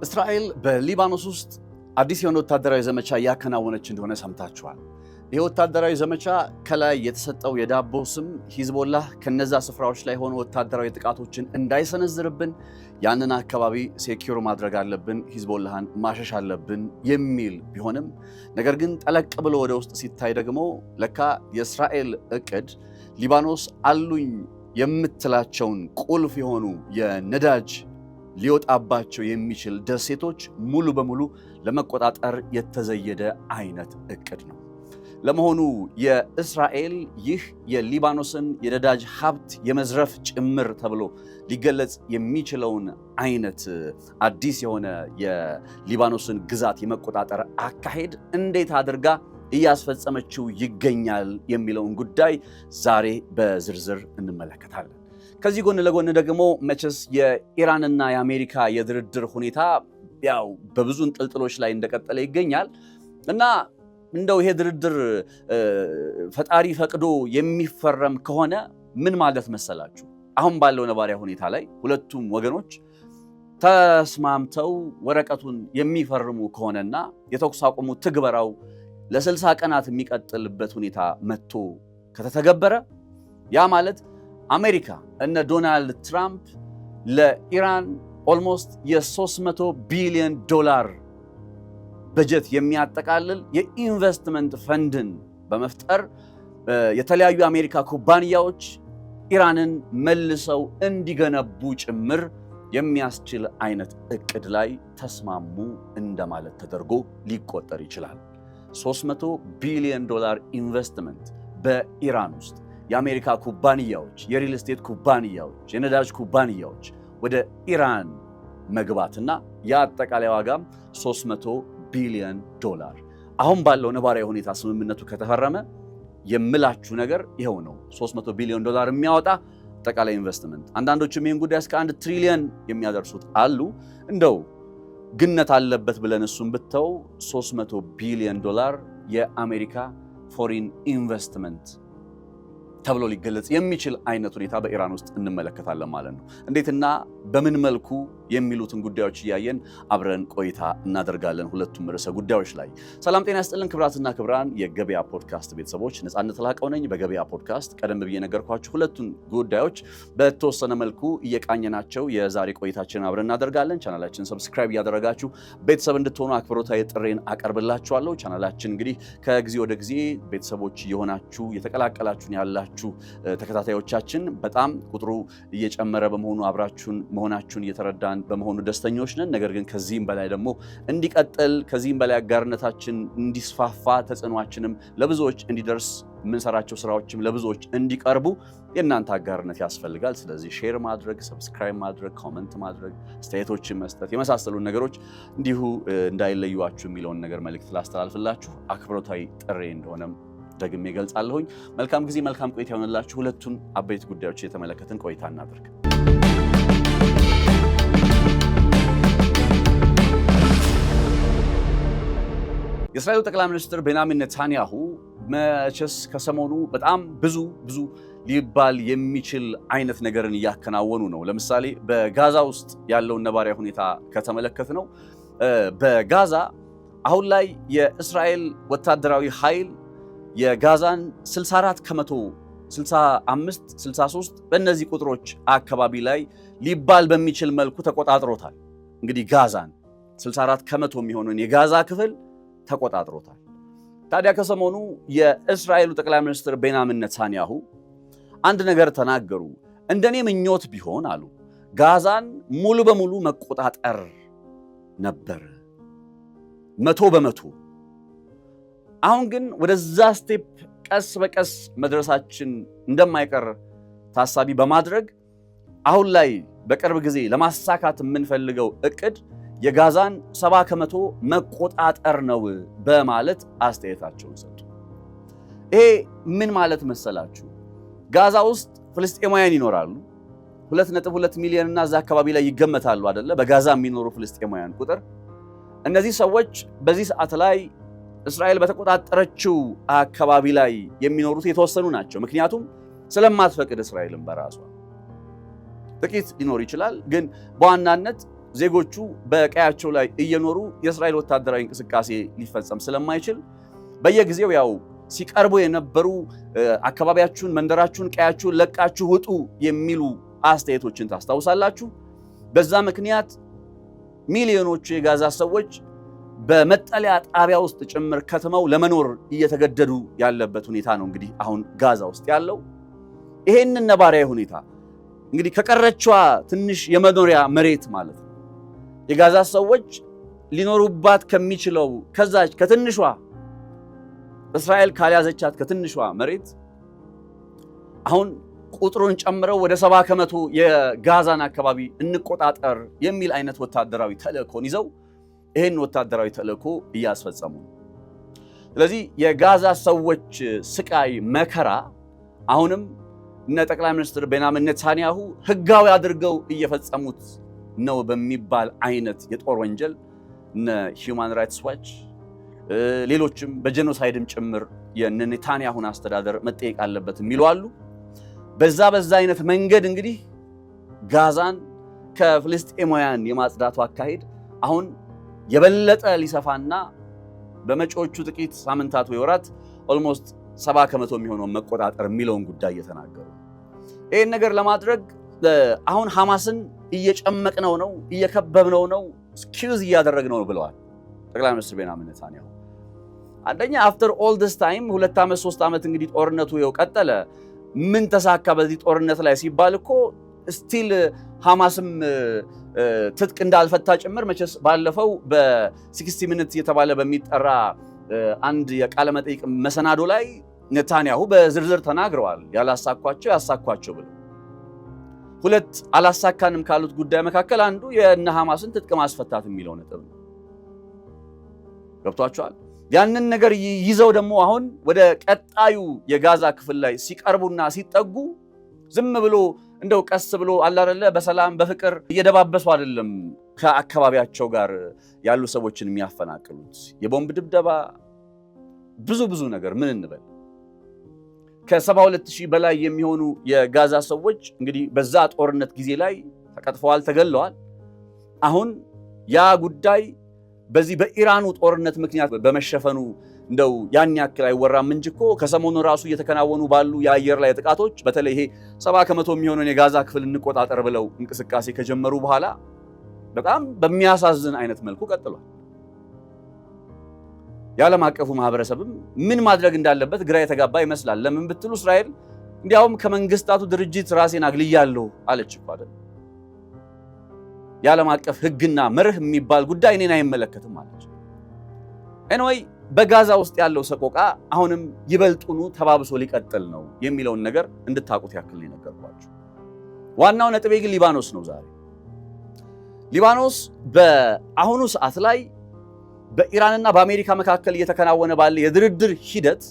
እስራኤል በሊባኖስ ውስጥ አዲስ የሆነ ወታደራዊ ዘመቻ ያከናወነች እንደሆነ ሰምታችኋል። ይህ ወታደራዊ ዘመቻ ከላይ የተሰጠው የዳቦ ስም ሂዝቦላህ ከነዛ ስፍራዎች ላይ ሆኖ ወታደራዊ ጥቃቶችን እንዳይሰነዝርብን ያንን አካባቢ ሴኪዩር ማድረግ አለብን፣ ሂዝቦላህን ማሸሽ አለብን የሚል ቢሆንም ነገር ግን ጠለቅ ብሎ ወደ ውስጥ ሲታይ ደግሞ ለካ የእስራኤል እቅድ ሊባኖስ አሉኝ የምትላቸውን ቁልፍ የሆኑ የነዳጅ ሊወጣባቸው የሚችል ደሴቶች ሙሉ በሙሉ ለመቆጣጠር የተዘየደ አይነት እቅድ ነው። ለመሆኑ የእስራኤል ይህ የሊባኖስን የነዳጅ ሀብት የመዝረፍ ጭምር ተብሎ ሊገለጽ የሚችለውን አይነት አዲስ የሆነ የሊባኖስን ግዛት የመቆጣጠር አካሄድ እንዴት አድርጋ እያስፈጸመችው ይገኛል የሚለውን ጉዳይ ዛሬ በዝርዝር እንመለከታለን። ከዚህ ጎን ለጎን ደግሞ መቼስ የኢራንና የአሜሪካ የድርድር ሁኔታ ያው በብዙ እንጥልጥሎች ላይ እንደቀጠለ ይገኛል እና እንደው ይሄ ድርድር ፈጣሪ ፈቅዶ የሚፈረም ከሆነ ምን ማለት መሰላችሁ? አሁን ባለው ነባሪያ ሁኔታ ላይ ሁለቱም ወገኖች ተስማምተው ወረቀቱን የሚፈርሙ ከሆነና የተኩስ አቁሙ ትግበራው ለ60 ቀናት የሚቀጥልበት ሁኔታ መጥቶ ከተተገበረ ያ ማለት አሜሪካ እነ ዶናልድ ትራምፕ ለኢራን ኦልሞስት የ300 ቢሊዮን ዶላር በጀት የሚያጠቃልል የኢንቨስትመንት ፈንድን በመፍጠር የተለያዩ አሜሪካ ኩባንያዎች ኢራንን መልሰው እንዲገነቡ ጭምር የሚያስችል አይነት እቅድ ላይ ተስማሙ እንደማለት ተደርጎ ሊቆጠር ይችላል። 300 ቢሊዮን ዶላር ኢንቨስትመንት በኢራን ውስጥ የአሜሪካ ኩባንያዎች፣ የሪል ስቴት ኩባንያዎች፣ የነዳጅ ኩባንያዎች ወደ ኢራን መግባትና የአጠቃላይ ዋጋም 300 ቢሊዮን ዶላር። አሁን ባለው ነባራዊ ሁኔታ ስምምነቱ ከተፈረመ የምላችሁ ነገር ይኸው ነው። 300 ቢሊዮን ዶላር የሚያወጣ አጠቃላይ ኢንቨስትመንት። አንዳንዶችም ይህን ጉዳይ እስከ 1 ትሪሊየን የሚያደርሱት አሉ። እንደው ግነት አለበት ብለን እሱም ብተው 300 ቢሊዮን ዶላር የአሜሪካ ፎሪን ኢንቨስትመንት ተብሎ ሊገለጽ የሚችል አይነት ሁኔታ በኢራን ውስጥ እንመለከታለን ማለት ነው። እንዴትና በምን መልኩ የሚሉትን ጉዳዮች እያየን አብረን ቆይታ እናደርጋለን ሁለቱም ርዕሰ ጉዳዮች ላይ። ሰላም ጤና ይስጥልን ክብራትና ክብራን የገበያ ፖድካስት ቤተሰቦች፣ ነፃነት ላቀው ነኝ። በገበያ ፖድካስት ቀደም ብዬ ነገርኳችሁ ሁለቱን ጉዳዮች በተወሰነ መልኩ እየቃኘናቸው የዛሬ ቆይታችንን አብረን እናደርጋለን። ቻናላችንን ሰብስክራይብ እያደረጋችሁ ቤተሰብ እንድትሆኑ አክብሮታዊ ጥሬን አቀርብላችኋለሁ። ቻናላችን እንግዲህ ከጊዜ ወደ ጊዜ ቤተሰቦች የሆናችሁ የተቀላቀላችሁን ያላችሁ ተከታታዮቻችን በጣም ቁጥሩ እየጨመረ በመሆኑ አብራችሁን መሆናችሁን እየተረዳን በመሆኑ ደስተኞች ነን። ነገር ግን ከዚህም በላይ ደግሞ እንዲቀጥል ከዚህም በላይ አጋርነታችን እንዲስፋፋ ተጽዕኖአችንም ለብዙዎች እንዲደርስ የምንሰራቸው ስራዎችም ለብዙዎች እንዲቀርቡ የእናንተ አጋርነት ያስፈልጋል። ስለዚህ ሼር ማድረግ፣ ሰብስክራይብ ማድረግ፣ ኮመንት ማድረግ፣ አስተያየቶችን መስጠት የመሳሰሉ ነገሮች እንዲሁ እንዳይለዩዋችሁ የሚለውን ነገር መልእክት ላስተላልፍላችሁ አክብሮታዊ ጥሬ እንደሆነም ደግሜ ገልጻለሁኝ። መልካም ጊዜ መልካም ቆይታ ይሆንላችሁ። ሁለቱን አበይት ጉዳዮች የተመለከትን ቆይታ እናድርግ። የእስራኤሉ ጠቅላይ ሚኒስትር ቤንያሚን ኔታንያሁ መቼስ ከሰሞኑ በጣም ብዙ ሊባል የሚችል አይነት ነገርን እያከናወኑ ነው። ለምሳሌ በጋዛ ውስጥ ያለውን ነባሪያ ሁኔታ ከተመለከት ነው በጋዛ አሁን ላይ የእስራኤል ወታደራዊ ኃይል የጋዛን 64 ከመቶ 65 63 በእነዚህ ቁጥሮች አካባቢ ላይ ሊባል በሚችል መልኩ ተቆጣጥሮታል። እንግዲህ ጋዛን 64 ከመቶ የሚሆነውን የጋዛ ክፍል ተቆጣጥሮታል። ታዲያ ከሰሞኑ የእስራኤሉ ጠቅላይ ሚኒስትር ቤንያሚን ኔታንያሁ አንድ ነገር ተናገሩ። እንደኔ ምኞት ቢሆን አሉ ጋዛን ሙሉ በሙሉ መቆጣጠር ነበር 100%። አሁን ግን ወደዛ ስቴፕ ቀስ በቀስ መድረሳችን እንደማይቀር ታሳቢ በማድረግ አሁን ላይ በቅርብ ጊዜ ለማሳካት የምንፈልገው እቅድ የጋዛን 70 ከመቶ መቆጣጠር ነው በማለት አስተያየታቸውን ሰጡ። ይሄ ምን ማለት መሰላችሁ? ጋዛ ውስጥ ፍልስጤማውያን ይኖራሉ። 2.2 ሚሊዮን እና እዛ አካባቢ ላይ ይገመታሉ አይደለ? በጋዛ የሚኖሩ ፍልስጤማውያን ቁጥር። እነዚህ ሰዎች በዚህ ሰዓት ላይ እስራኤል በተቆጣጠረችው አካባቢ ላይ የሚኖሩት የተወሰኑ ናቸው። ምክንያቱም ስለማትፈቅድ እስራኤልን በራሷ ጥቂት ሊኖር ይችላል፣ ግን በዋናነት ዜጎቹ በቀያቸው ላይ እየኖሩ የእስራኤል ወታደራዊ እንቅስቃሴ ሊፈጸም ስለማይችል በየጊዜው ያው ሲቀርቡ የነበሩ አካባቢያችሁን፣ መንደራችሁን፣ ቀያችሁን ለቃችሁ ውጡ የሚሉ አስተያየቶችን ታስታውሳላችሁ። በዛ ምክንያት ሚሊዮኖቹ የጋዛ ሰዎች በመጠለያ ጣቢያ ውስጥ ጭምር ከተማው ለመኖር እየተገደዱ ያለበት ሁኔታ ነው እንግዲህ አሁን ጋዛ ውስጥ ያለው። ይሄንን ነባራዊ ሁኔታ እንግዲህ ከቀረችዋ ትንሽ የመኖሪያ መሬት ማለት ነው የጋዛ ሰዎች ሊኖሩባት ከሚችለው ከዛች ከትንሿ እስራኤል ካልያዘቻት ከትንሿ መሬት አሁን ቁጥሩን ጨምረው ወደ 70% የጋዛን አካባቢ እንቆጣጠር የሚል አይነት ወታደራዊ ተልእኮን ይዘው ይሄን ወታደራዊ ተልእኮ እያስፈጸሙ። ስለዚህ የጋዛ ሰዎች ስቃይ መከራ አሁንም እነ ጠቅላይ ሚኒስትር ቤንያሚን ኔታንያሁ ህጋዊ አድርገው እየፈጸሙት ነው በሚባል አይነት የጦር ወንጀል እነ ሂውማን ራይትስ ዋች ሌሎችም በጄኖሳይድም ጭምር የኔታንያሁን አስተዳደር መጠየቅ አለበት የሚሉ አሉ። በዛ አይነት መንገድ እንግዲህ ጋዛን ከፍልስጤማውያን የማጽዳቱ አካሄድ አሁን የበለጠ ሊሰፋና በመጪዎቹ ጥቂት ሳምንታት ወይ ወራት ኦልሞስት 70% የሚሆነው መቆጣጠር የሚለውን ጉዳይ እየተናገሩ ይሄን ነገር ለማድረግ አሁን ሐማስን እየጨመቅነው ነው፣ እየከበብነው ነው፣ ስኪውዝ እያደረግነው ነው ብለዋል ጠቅላይ ሚኒስትር ቤንያሚን ኔታንያሁ። አንደኛ አፍተር ኦል ዲስ ታይም 2 ዓመት 3 ዓመት እንግዲህ ጦርነቱ ይኸው ቀጠለ። ምን ተሳካ በዚህ ጦርነት ላይ ሲባል እኮ ስቲል ሐማስም ትጥቅ እንዳልፈታ ጭምር መቼስ ባለፈው በ60 ሚኒት የተባለ በሚጠራ አንድ የቃለ መጠይቅ መሰናዶ ላይ ኔታንያሁ በዝርዝር ተናግረዋል። ያላሳኳቸው ያሳኳቸው ብለው ሁለት አላሳካንም ካሉት ጉዳይ መካከል አንዱ የእነ ሐማስን ትጥቅ ማስፈታት የሚለው ነጥብ ነው። ገብቷቸዋል። ያንን ነገር ይዘው ደግሞ አሁን ወደ ቀጣዩ የጋዛ ክፍል ላይ ሲቀርቡና ሲጠጉ ዝም ብሎ እንደው ቀስ ብሎ አላረለ በሰላም በፍቅር እየደባበሱ አይደለም ከአካባቢያቸው ጋር ያሉ ሰዎችን የሚያፈናቅሉት። የቦምብ ድብደባ ብዙ ነገር ምን እንበል ከ72000 በላይ የሚሆኑ የጋዛ ሰዎች እንግዲህ በዛ ጦርነት ጊዜ ላይ ተቀጥፈዋል፣ ተገለዋል። አሁን ያ ጉዳይ በዚህ በኢራኑ ጦርነት ምክንያት በመሸፈኑ እንደው ያን ያክል አይወራም እንጂ እኮ ከሰሞኑ ራሱ እየተከናወኑ ባሉ የአየር ላይ ጥቃቶች በተለይ ይሄ 70% የሚሆነውን የጋዛ ክፍል እንቆጣጠር ብለው እንቅስቃሴ ከጀመሩ በኋላ በጣም በሚያሳዝን አይነት መልኩ ቀጥሏል። የዓለም አቀፉ ማህበረሰብም ምን ማድረግ እንዳለበት ግራ የተጋባ ይመስላል። ለምን ብትሉ እስራኤል እንዲያውም ከመንግስታቱ ድርጅት ራሴን አግልያለሁ አለች እኮ አይደል? የዓለም አቀፍ ህግና መርህ የሚባል ጉዳይ እኔን አይመለከትም አለች። ኤንወይ በጋዛ ውስጥ ያለው ሰቆቃ አሁንም ይበልጡኑ ተባብሶ ሊቀጥል ነው የሚለውን ነገር እንድታቁት ያክል ነው ነገርኳችሁ። ዋናው ነጥቤ ግን ሊባኖስ ነው። ዛሬ ሊባኖስ በአሁኑ ሰዓት ላይ በኢራንና በአሜሪካ መካከል እየተከናወነ ባለ የድርድር ሂደት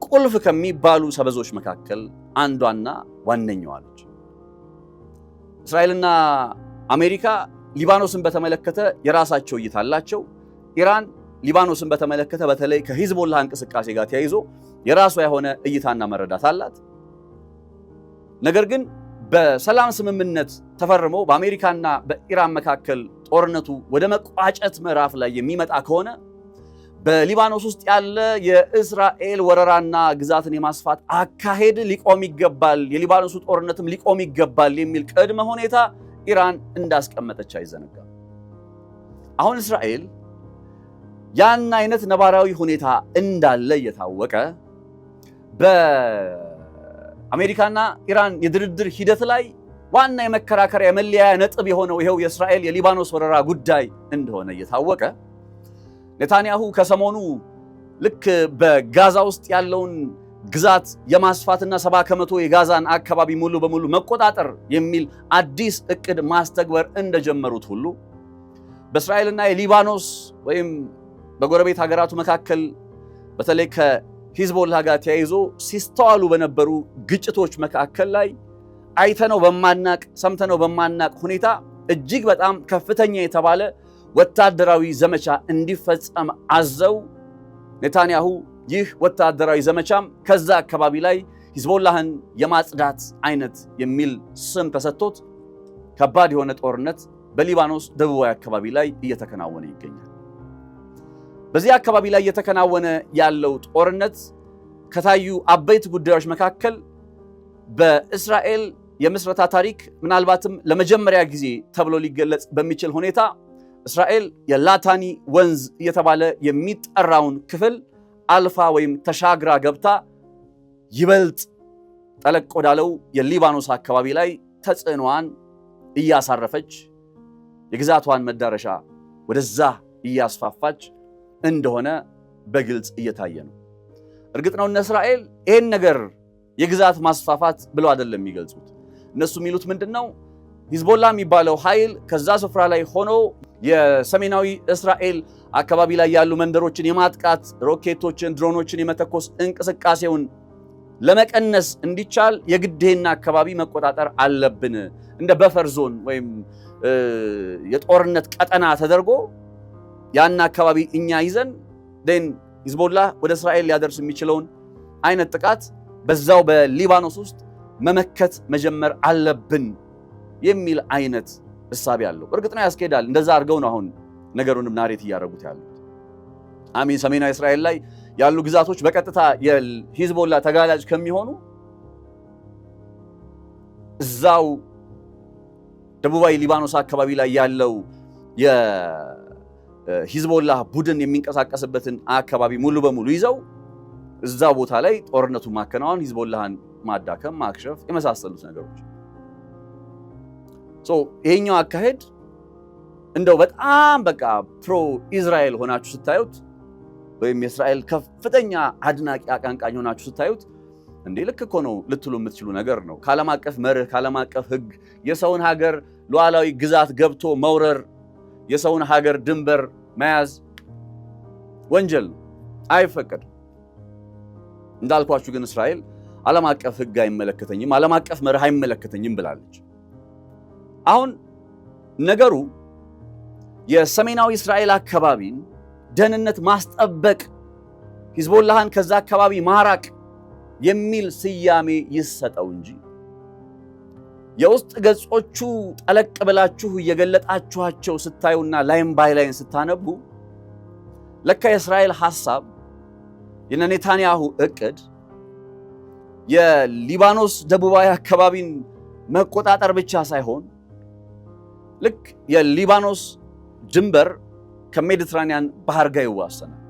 ቁልፍ ከሚባሉ ሰበዞች መካከል አንዷና ዋነኛዋ ነች። እስራኤልና አሜሪካ ሊባኖስን በተመለከተ የራሳቸው እይታ አላቸው። ኢራን ሊባኖስን በተመለከተ በተለይ ከሂዝቦላህ እንቅስቃሴ ጋር ተያይዞ የራሷ የሆነ እይታና መረዳት አላት። ነገር ግን በሰላም ስምምነት ተፈርሞ በአሜሪካና በኢራን መካከል ጦርነቱ ወደ መቋጨት ምዕራፍ ላይ የሚመጣ ከሆነ በሊባኖስ ውስጥ ያለ የእስራኤል ወረራና ግዛትን የማስፋት አካሄድ ሊቆም ይገባል፣ የሊባኖሱ ጦርነትም ሊቆም ይገባል የሚል ቅድመ ሁኔታ ኢራን እንዳስቀመጠች አይዘነጋም። አሁን እስራኤል ያን አይነት ነባራዊ ሁኔታ እንዳለ እየታወቀ በአሜሪካና ኢራን የድርድር ሂደት ላይ ዋና የመከራከሪያ መለያያ ነጥብ የሆነው ይሄው የእስራኤል የሊባኖስ ወረራ ጉዳይ እንደሆነ እየታወቀ ኔታንያሁ ከሰሞኑ ልክ በጋዛ ውስጥ ያለውን ግዛት የማስፋትና 70% የጋዛን አካባቢ ሙሉ በሙሉ መቆጣጠር የሚል አዲስ እቅድ ማስተግበር እንደጀመሩት ሁሉ በእስራኤልና የሊባኖስ ወይም በጎረቤት ሀገራቱ መካከል በተለይ ከሂዝቦላህ ጋር ተያይዞ ሲስተዋሉ በነበሩ ግጭቶች መካከል ላይ አይተነው በማናቅ ሰምተነው በማናቅ ሁኔታ እጅግ በጣም ከፍተኛ የተባለ ወታደራዊ ዘመቻ እንዲፈጸም አዘው ኔታንያሁ ይህ ወታደራዊ ዘመቻም ከዛ አካባቢ ላይ ሂዝቦላህን የማጽዳት አይነት የሚል ስም ተሰጥቶት ከባድ የሆነ ጦርነት በሊባኖስ ደቡባዊ አካባቢ ላይ እየተከናወነ ይገኛል። በዚህ አካባቢ ላይ እየተከናወነ ያለው ጦርነት ከታዩ አበይት ጉዳዮች መካከል በእስራኤል የምስረታ ታሪክ ምናልባትም ለመጀመሪያ ጊዜ ተብሎ ሊገለጽ በሚችል ሁኔታ እስራኤል የላታኒ ወንዝ እየተባለ የሚጠራውን ክፍል አልፋ ወይም ተሻግራ ገብታ ይበልጥ ጠለቅ ወዳለው የሊባኖስ አካባቢ ላይ ተጽዕኖዋን እያሳረፈች የግዛቷን መዳረሻ ወደዛ እያስፋፋች እንደሆነ በግልጽ እየታየ ነው። እርግጥ ነው እነ እስራኤል ይህን ነገር የግዛት ማስፋፋት ብለው አይደለም የሚገልጹት። እነሱ የሚሉት ምንድነው? ሂዝቦላ የሚባለው ኃይል ከዛ ስፍራ ላይ ሆኖ የሰሜናዊ እስራኤል አካባቢ ላይ ያሉ መንደሮችን የማጥቃት ሮኬቶችን፣ ድሮኖችን የመተኮስ እንቅስቃሴውን ለመቀነስ እንዲቻል የግዴና አካባቢ መቆጣጠር አለብን። እንደ በፈር ዞን ወይም የጦርነት ቀጠና ተደርጎ ያን አካባቢ እኛ ይዘን ሂዝቦላ ወደ እስራኤል ሊያደርስ የሚችለውን አይነት ጥቃት በዛው በሊባኖስ ውስጥ መመከት መጀመር አለብን የሚል አይነት እሳቤ ያለው። እርግጥ ነው ያስኬዳል። እንደዛ አድርገው ነው አሁን ነገሩንም ናሬት እያደረጉት ያሉት። ሰሜናዊ እስራኤል ላይ ያሉ ግዛቶች በቀጥታ የሂዝቦላ ተጋላጭ ከሚሆኑ እዛው ደቡባዊ ሊባኖስ አካባቢ ላይ ያለው የሂዝቦላ ቡድን የሚንቀሳቀስበትን አካባቢ ሙሉ በሙሉ ይዘው እዛ ቦታ ላይ ጦርነቱን ማከናወን፣ ሂዝቦላህን ማዳከም፣ ማክሸፍ የመሳሰሉት ነገሮች። ይሄኛው አካሄድ እንደው በጣም በቃ ፕሮ ኢዝራኤል ሆናችሁ ስታዩት ወይም የእስራኤል ከፍተኛ አድናቂ አቀንቃኝ ሆናችሁ ስታዩት እንዴ ልክ እኮ ነው ልትሉ የምትችሉ ነገር ነው። ከዓለም አቀፍ መርህ፣ ከዓለም አቀፍ ሕግ የሰውን ሀገር ሉዓላዊ ግዛት ገብቶ መውረር፣ የሰውን ሀገር ድንበር መያዝ ወንጀል ነው፣ አይፈቀድም። እንዳልኳችሁ ግን እስራኤል ዓለም አቀፍ ሕግ አይመለከተኝም፣ ዓለም አቀፍ መርህ አይመለከተኝም ብላለች። አሁን ነገሩ የሰሜናዊ እስራኤል አካባቢን ደህንነት ማስጠበቅ፣ ሂዝቦላህን ከዛ አካባቢ ማራቅ የሚል ስያሜ ይሰጠው እንጂ የውስጥ ገጾቹ ጠለቅ ብላችሁ እየገለጣችኋቸው ስታዩና ላይን ባይ ላይን ስታነቡ ለካ የእስራኤል ሐሳብ የኔታንያሁ እቅድ የሊባኖስ ደቡባዊ አካባቢን መቆጣጠር ብቻ ሳይሆን ልክ የሊባኖስ ድንበር ከሜዲትራኒያን ባህር ጋር ይዋሰናል።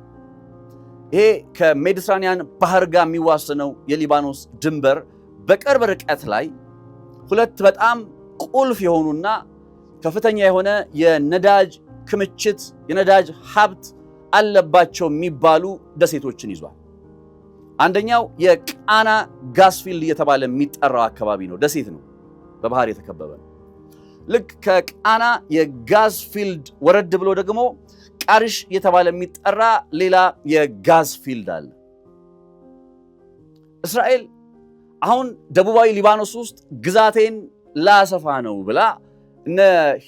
ይሄ ከሜዲትራኒያን ባህር ጋር የሚዋሰነው የሊባኖስ ድንበር በቅርብ ርቀት ላይ ሁለት በጣም ቁልፍ የሆኑና ከፍተኛ የሆነ የነዳጅ ክምችት፣ የነዳጅ ሀብት አለባቸው የሚባሉ ደሴቶችን ይዟል። አንደኛው የቃና ጋስፊልድ እየተባለ የሚጠራው አካባቢ ነው። ደሴት ነው፣ በባህር የተከበበ ነው። ልክ ከቃና የጋዝ ፊልድ ወረድ ብሎ ደግሞ ቃሪሽ የተባለ የሚጠራ ሌላ የጋዝ ፊልድ አለ። እስራኤል አሁን ደቡባዊ ሊባኖስ ውስጥ ግዛቴን ላሰፋ ነው ብላ እነ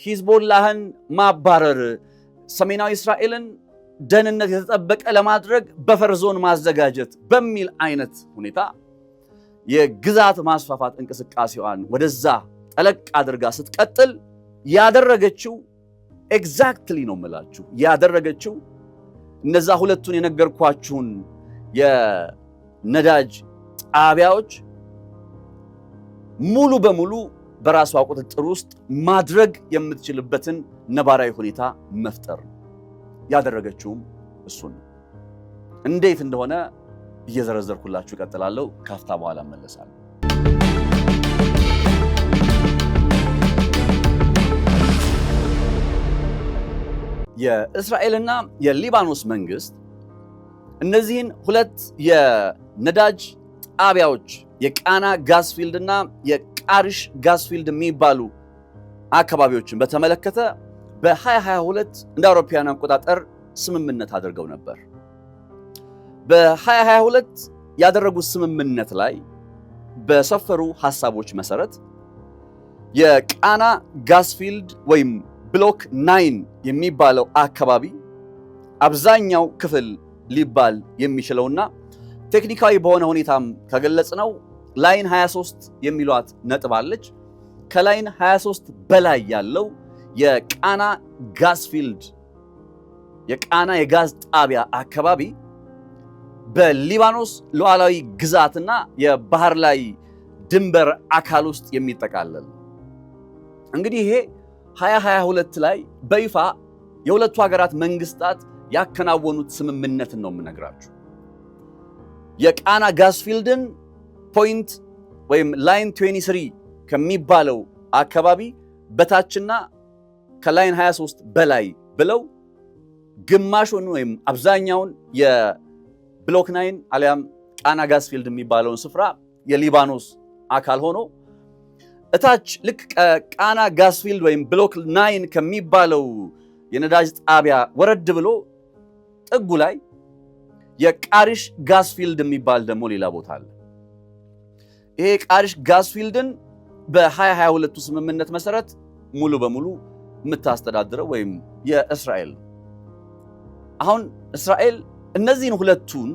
ሂዝቦላህን ማባረር፣ ሰሜናዊ እስራኤልን ደህንነት የተጠበቀ ለማድረግ በፈር ዞን ማዘጋጀት በሚል አይነት ሁኔታ የግዛት ማስፋፋት እንቅስቃሴዋን ወደዛ ጠለቅ አድርጋ ስትቀጥል ያደረገችው ኤግዛክትሊ ነው የምላችሁ ያደረገችው እነዛ ሁለቱን የነገርኳችሁን የነዳጅ ጣቢያዎች ሙሉ በሙሉ በራሷ ቁጥጥር ውስጥ ማድረግ የምትችልበትን ነባራዊ ሁኔታ መፍጠር ነው። ያደረገችውም እሱን ነው። እንዴት እንደሆነ እየዘረዘርኩላችሁ እቀጥላለሁ። ካፍታ በኋላ እመለሳለሁ። የእስራኤልና የሊባኖስ መንግስት እነዚህን ሁለት የነዳጅ ጣቢያዎች የቃና ጋስፊልድ እና የቃሪሽ ጋስፊልድ የሚባሉ አካባቢዎችን በተመለከተ በ2022 እንደ አውሮፓውያን አቆጣጠር ስምምነት አድርገው ነበር። በ2022 ያደረጉት ስምምነት ላይ በሰፈሩ ሐሳቦች መሰረት የቃና ጋስፊልድ ወይም ብሎክ 9 የሚባለው አካባቢ አብዛኛው ክፍል ሊባል የሚችለውና ቴክኒካዊ በሆነ ሁኔታም ከገለጽነው ላይን 23 የሚሏት ነጥብ አለች። ከላይን 23 በላይ ያለው የቃና ጋዝ ፊልድ የቃና የጋዝ ጣቢያ አካባቢ በሊባኖስ ሉዓላዊ ግዛትና የባህር ላይ ድንበር አካል ውስጥ የሚጠቃለል እንግዲህ ይሄ 2022 ላይ በይፋ የሁለቱ ሀገራት መንግስታት ያከናወኑት ስምምነትን ነው የምነግራችሁ። የቃና ጋዝ ፊልድን ፖይንት ወይም ላይን 23 ከሚባለው አካባቢ በታችና ከላይን 23 በላይ ብለው ግማሹን ወይም አብዛኛውን የብሎክ 9 አሊያም ቃና ጋዝ ፊልድ የሚባለውን ስፍራ የሊባኖስ አካል ሆኖ እታች ልክ ቃና ጋዝ ፊልድ ወይም ብሎክ 9 ከሚባለው የነዳጅ ጣቢያ ወረድ ብሎ ጥጉ ላይ የቃሪሽ ጋዝ ፊልድ የሚባል ደግሞ ሌላ ቦታ አለ። ይሄ ቃሪሽ ጋዝ ፊልድን በ2022 ስምምነት መሰረት ሙሉ በሙሉ የምታስተዳድረው ወይም የእስራኤል አሁን እስራኤል እነዚህን ሁለቱን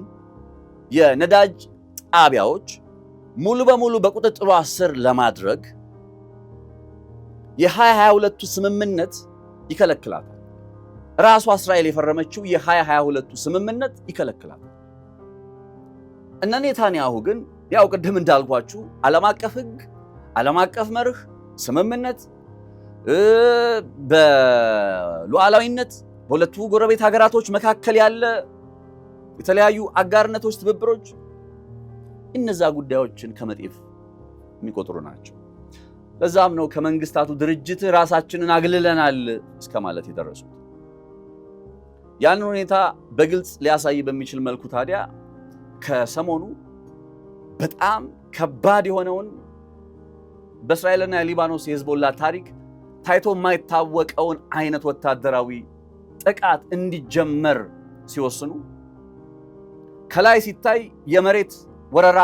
የነዳጅ ጣቢያዎች ሙሉ በሙሉ በቁጥጥሯ ስር ለማድረግ የ2022 ስምምነት ይከለክላታል። ራሷ እስራኤል የፈረመችው የ2022 ስምምነት ይከለክላታል። እነ ኔታንያሁ ግን ያው ቅድም እንዳልኳችሁ ዓለም አቀፍ ሕግ፣ ዓለም አቀፍ መርህ፣ ስምምነት በሉዓላዊነት በሁለቱ ጎረቤት ሀገራቶች መካከል ያለ የተለያዩ አጋርነቶች፣ ትብብሮች እነዛ ጉዳዮችን ከመጤፍ የሚቆጥሩ ናቸው። ለዛም ነው ከመንግስታቱ ድርጅት ራሳችንን አግልለናል እስከ ማለት የደረሱት። ያንን ሁኔታ በግልጽ ሊያሳይ በሚችል መልኩ ታዲያ ከሰሞኑ በጣም ከባድ የሆነውን በእስራኤልና የሊባኖስ የሂዝቦላ ታሪክ ታይቶ የማይታወቀውን አይነት ወታደራዊ ጥቃት እንዲጀመር ሲወስኑ ከላይ ሲታይ የመሬት ወረራ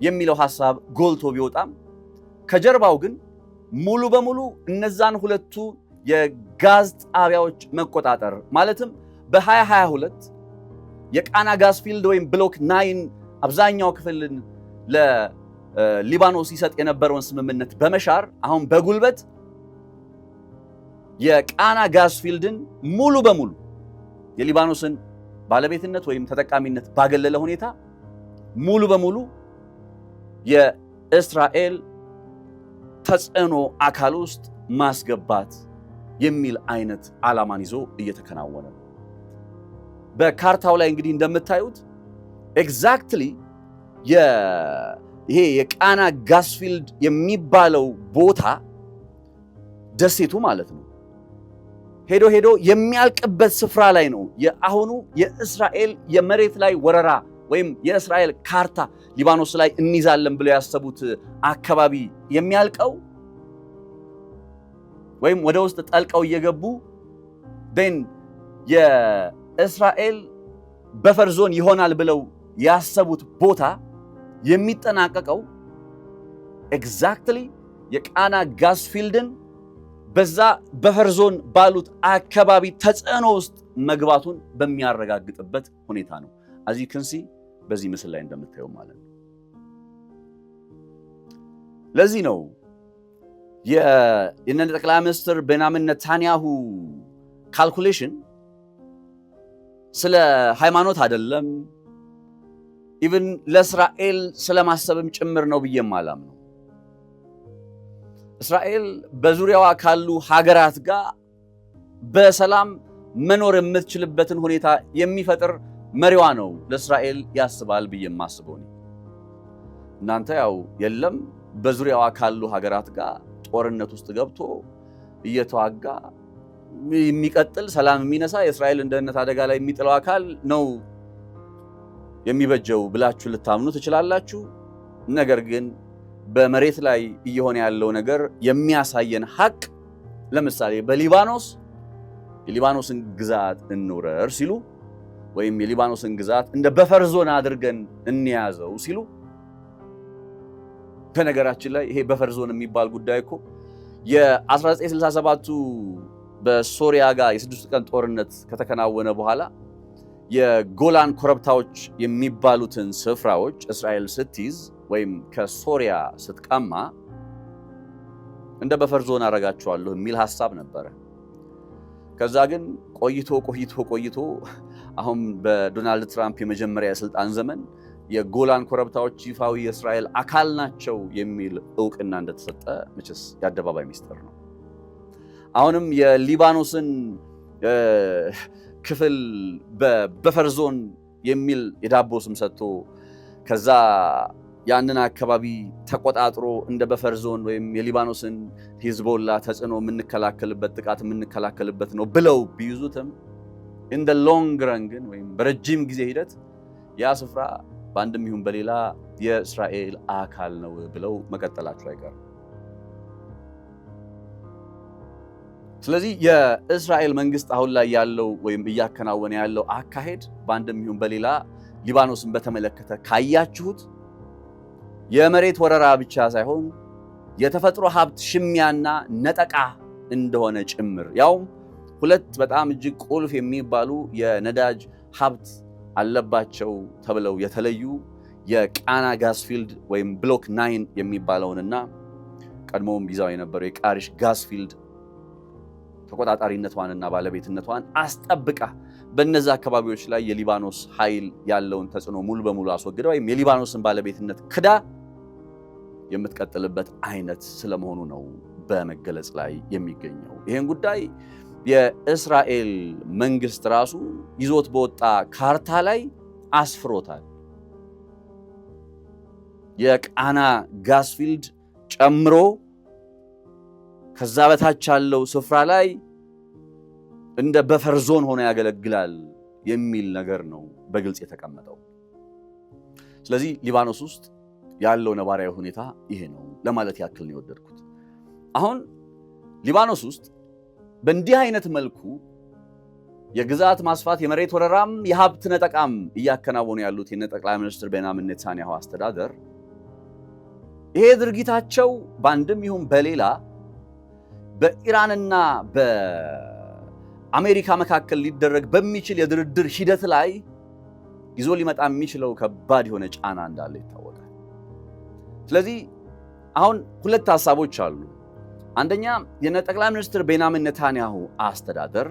የሚለው ሐሳብ ጎልቶ ቢወጣም ከጀርባው ግን ሙሉ በሙሉ እነዛን ሁለቱ የጋዝ ጣቢያዎች መቆጣጠር ማለትም በ2022 የቃና ጋዝ ፊልድ ወይም ብሎክ 9 አብዛኛው ክፍልን ለሊባኖስ ይሰጥ የነበረውን ስምምነት በመሻር አሁን በጉልበት የቃና ጋዝ ፊልድን ሙሉ በሙሉ የሊባኖስን ባለቤትነት ወይም ተጠቃሚነት ባገለለ ሁኔታ ሙሉ በሙሉ የእስራኤል ተጽዕኖ አካል ውስጥ ማስገባት የሚል አይነት ዓላማን ይዞ እየተከናወነ ነው። በካርታው ላይ እንግዲህ እንደምታዩት ኤግዛክትሊ ይሄ የቃና ጋዝ ፊልድ የሚባለው ቦታ ደሴቱ ማለት ነው ሄዶ የሚያልቅበት ስፍራ ላይ ነው የአሁኑ የእስራኤል የመሬት ላይ ወረራ ወይም የእስራኤል ካርታ ሊባኖስ ላይ እንይዛለን ብለው ያሰቡት አካባቢ የሚያልቀው ወይም ወደ ውስጥ ጠልቀው እየገቡ የእስራኤል በፈር ዞን ይሆናል ብለው ያሰቡት ቦታ የሚጠናቀቀው ኤግዛክትሊ የቃና ጋዝ ፊልድን በዛ በፈር ዞን ባሉት አካባቢ ተጽዕኖ ውስጥ መግባቱን በሚያረጋግጥበት ሁኔታ ነው። as you can see በዚህ ምስል ላይ እንደምታየው ማለት ነው። ለዚህ ነው የእነ ጠቅላይ ሚኒስትር ቤንያሚን ኔታንያሁ ካልኩሌሽን ስለ ሃይማኖት አይደለም ኢቭን ለእስራኤል ስለማሰብም ጭምር ነው ብዬ ማላም ነው። እስራኤል በዙሪያዋ ካሉ ሀገራት ጋር በሰላም መኖር የምትችልበትን ሁኔታ የሚፈጥር መሪዋ ነው ለእስራኤል ያስባል ብዬ ማስበው ነው። እናንተ ያው የለም በዙሪያዋ ካሉ ሀገራት ጋር ጦርነት ውስጥ ገብቶ እየተዋጋ የሚቀጥል ሰላም የሚነሳ የእስራኤልን ደህንነት አደጋ ላይ የሚጥለው አካል ነው የሚበጀው ብላችሁ ልታምኑ ትችላላችሁ። ነገር ግን በመሬት ላይ እየሆነ ያለው ነገር የሚያሳየን ሐቅ ለምሳሌ በሊባኖስ የሊባኖስን ግዛት እንውረር ሲሉ ወይም የሊባኖስን ግዛት እንደ በፈር ዞን አድርገን እንያዘው ሲሉ በነገራችን ላይ ይሄ በፈር ዞን የሚባል ጉዳይ እኮ የ1967ቱ በሶሪያ ጋር የ6 ቀን ጦርነት ከተከናወነ በኋላ የጎላን ኮረብታዎች የሚባሉትን ስፍራዎች እስራኤል ስትይዝ ወይም ከሶሪያ ስትቀማ እንደ በፈር ዞን አረጋቸዋለሁ የሚል ሐሳብ ነበረ። ከዛ ግን ቆይቶ አሁን በዶናልድ ትራምፕ የመጀመሪያ የስልጣን ዘመን የጎላን ኮረብታዎች ይፋዊ የእስራኤል አካል ናቸው የሚል ዕውቅና እንደተሰጠ መቼስ የአደባባይ ሚስጥር ነው። አሁንም የሊባኖስን ክፍል በበፈር ዞን የሚል የዳቦ ስም ሰጥቶ ከዛ ያንን አካባቢ ተቆጣጥሮ እንደ በፈር ዞን ወይም የሊባኖስን ሂዝቦላ ተጽዕኖ የምንከላከልበት ጥቃት የምንከላከልበት ነው ብለው ቢይዙትም in the long run ግን ወይም በረጅም ጊዜ ሂደት ያ ስፍራ በአንድም ይሁን በሌላ የእስራኤል አካል ነው ብለው መቀጠላቸው አይቀርም። ስለዚህ የእስራኤል መንግስት አሁን ላይ ያለው ወይም እያከናወነ ያለው አካሄድ በአንድም ይሁን በሌላ ሊባኖስን በተመለከተ ካያችሁት የመሬት ወረራ ብቻ ሳይሆን የተፈጥሮ ሀብት ሽሚያና ነጠቃ እንደሆነ ጭምር ያውም ሁለት በጣም እጅግ ቁልፍ የሚባሉ የነዳጅ ሀብት አለባቸው ተብለው የተለዩ የቃና ጋስፊልድ ወይም ብሎክ 9 የሚባለውንና ቀድሞም ይዛው የነበረው የቃሪሽ ጋስፊልድ ተቆጣጣሪነቷንና ባለቤትነቷን አስጠብቃ በእነዛ አካባቢዎች ላይ የሊባኖስ ኃይል ያለውን ተጽዕኖ ሙሉ በሙሉ አስወግዳ ወይም የሊባኖስን ባለቤትነት ክዳ የምትቀጥልበት አይነት ስለመሆኑ ነው በመገለጽ ላይ የሚገኘው። ይህን ጉዳይ የእስራኤል መንግስት ራሱ ይዞት በወጣ ካርታ ላይ አስፍሮታል። የቃና ጋስፊልድ ጨምሮ ከዛ በታች ያለው ስፍራ ላይ እንደ በፈር ዞን ሆኖ ያገለግላል የሚል ነገር ነው በግልጽ የተቀመጠው። ስለዚህ ሊባኖስ ውስጥ ያለው ነባራዊ ሁኔታ ይሄ ነው ለማለት ያክል ነው የወደድኩት። አሁን ሊባኖስ ውስጥ በእንዲህ አይነት መልኩ የግዛት ማስፋት የመሬት ወረራም የሀብት ነጠቃም እያከናወኑ ያሉት የጠቅላይ ሚኒስትር ቤንያሚን ኔታንያሁ አስተዳደር ይሄ ድርጊታቸው በአንድም ይሁን በሌላ በኢራንና በአሜሪካ መካከል ሊደረግ በሚችል የድርድር ሂደት ላይ ይዞ ሊመጣ የሚችለው ከባድ የሆነ ጫና እንዳለ ይታወቃል። ስለዚህ አሁን ሁለት ሐሳቦች አሉ። አንደኛ የጠቅላይ ሚኒስትር ቤንያሚን ኔታንያሁ አስተዳደር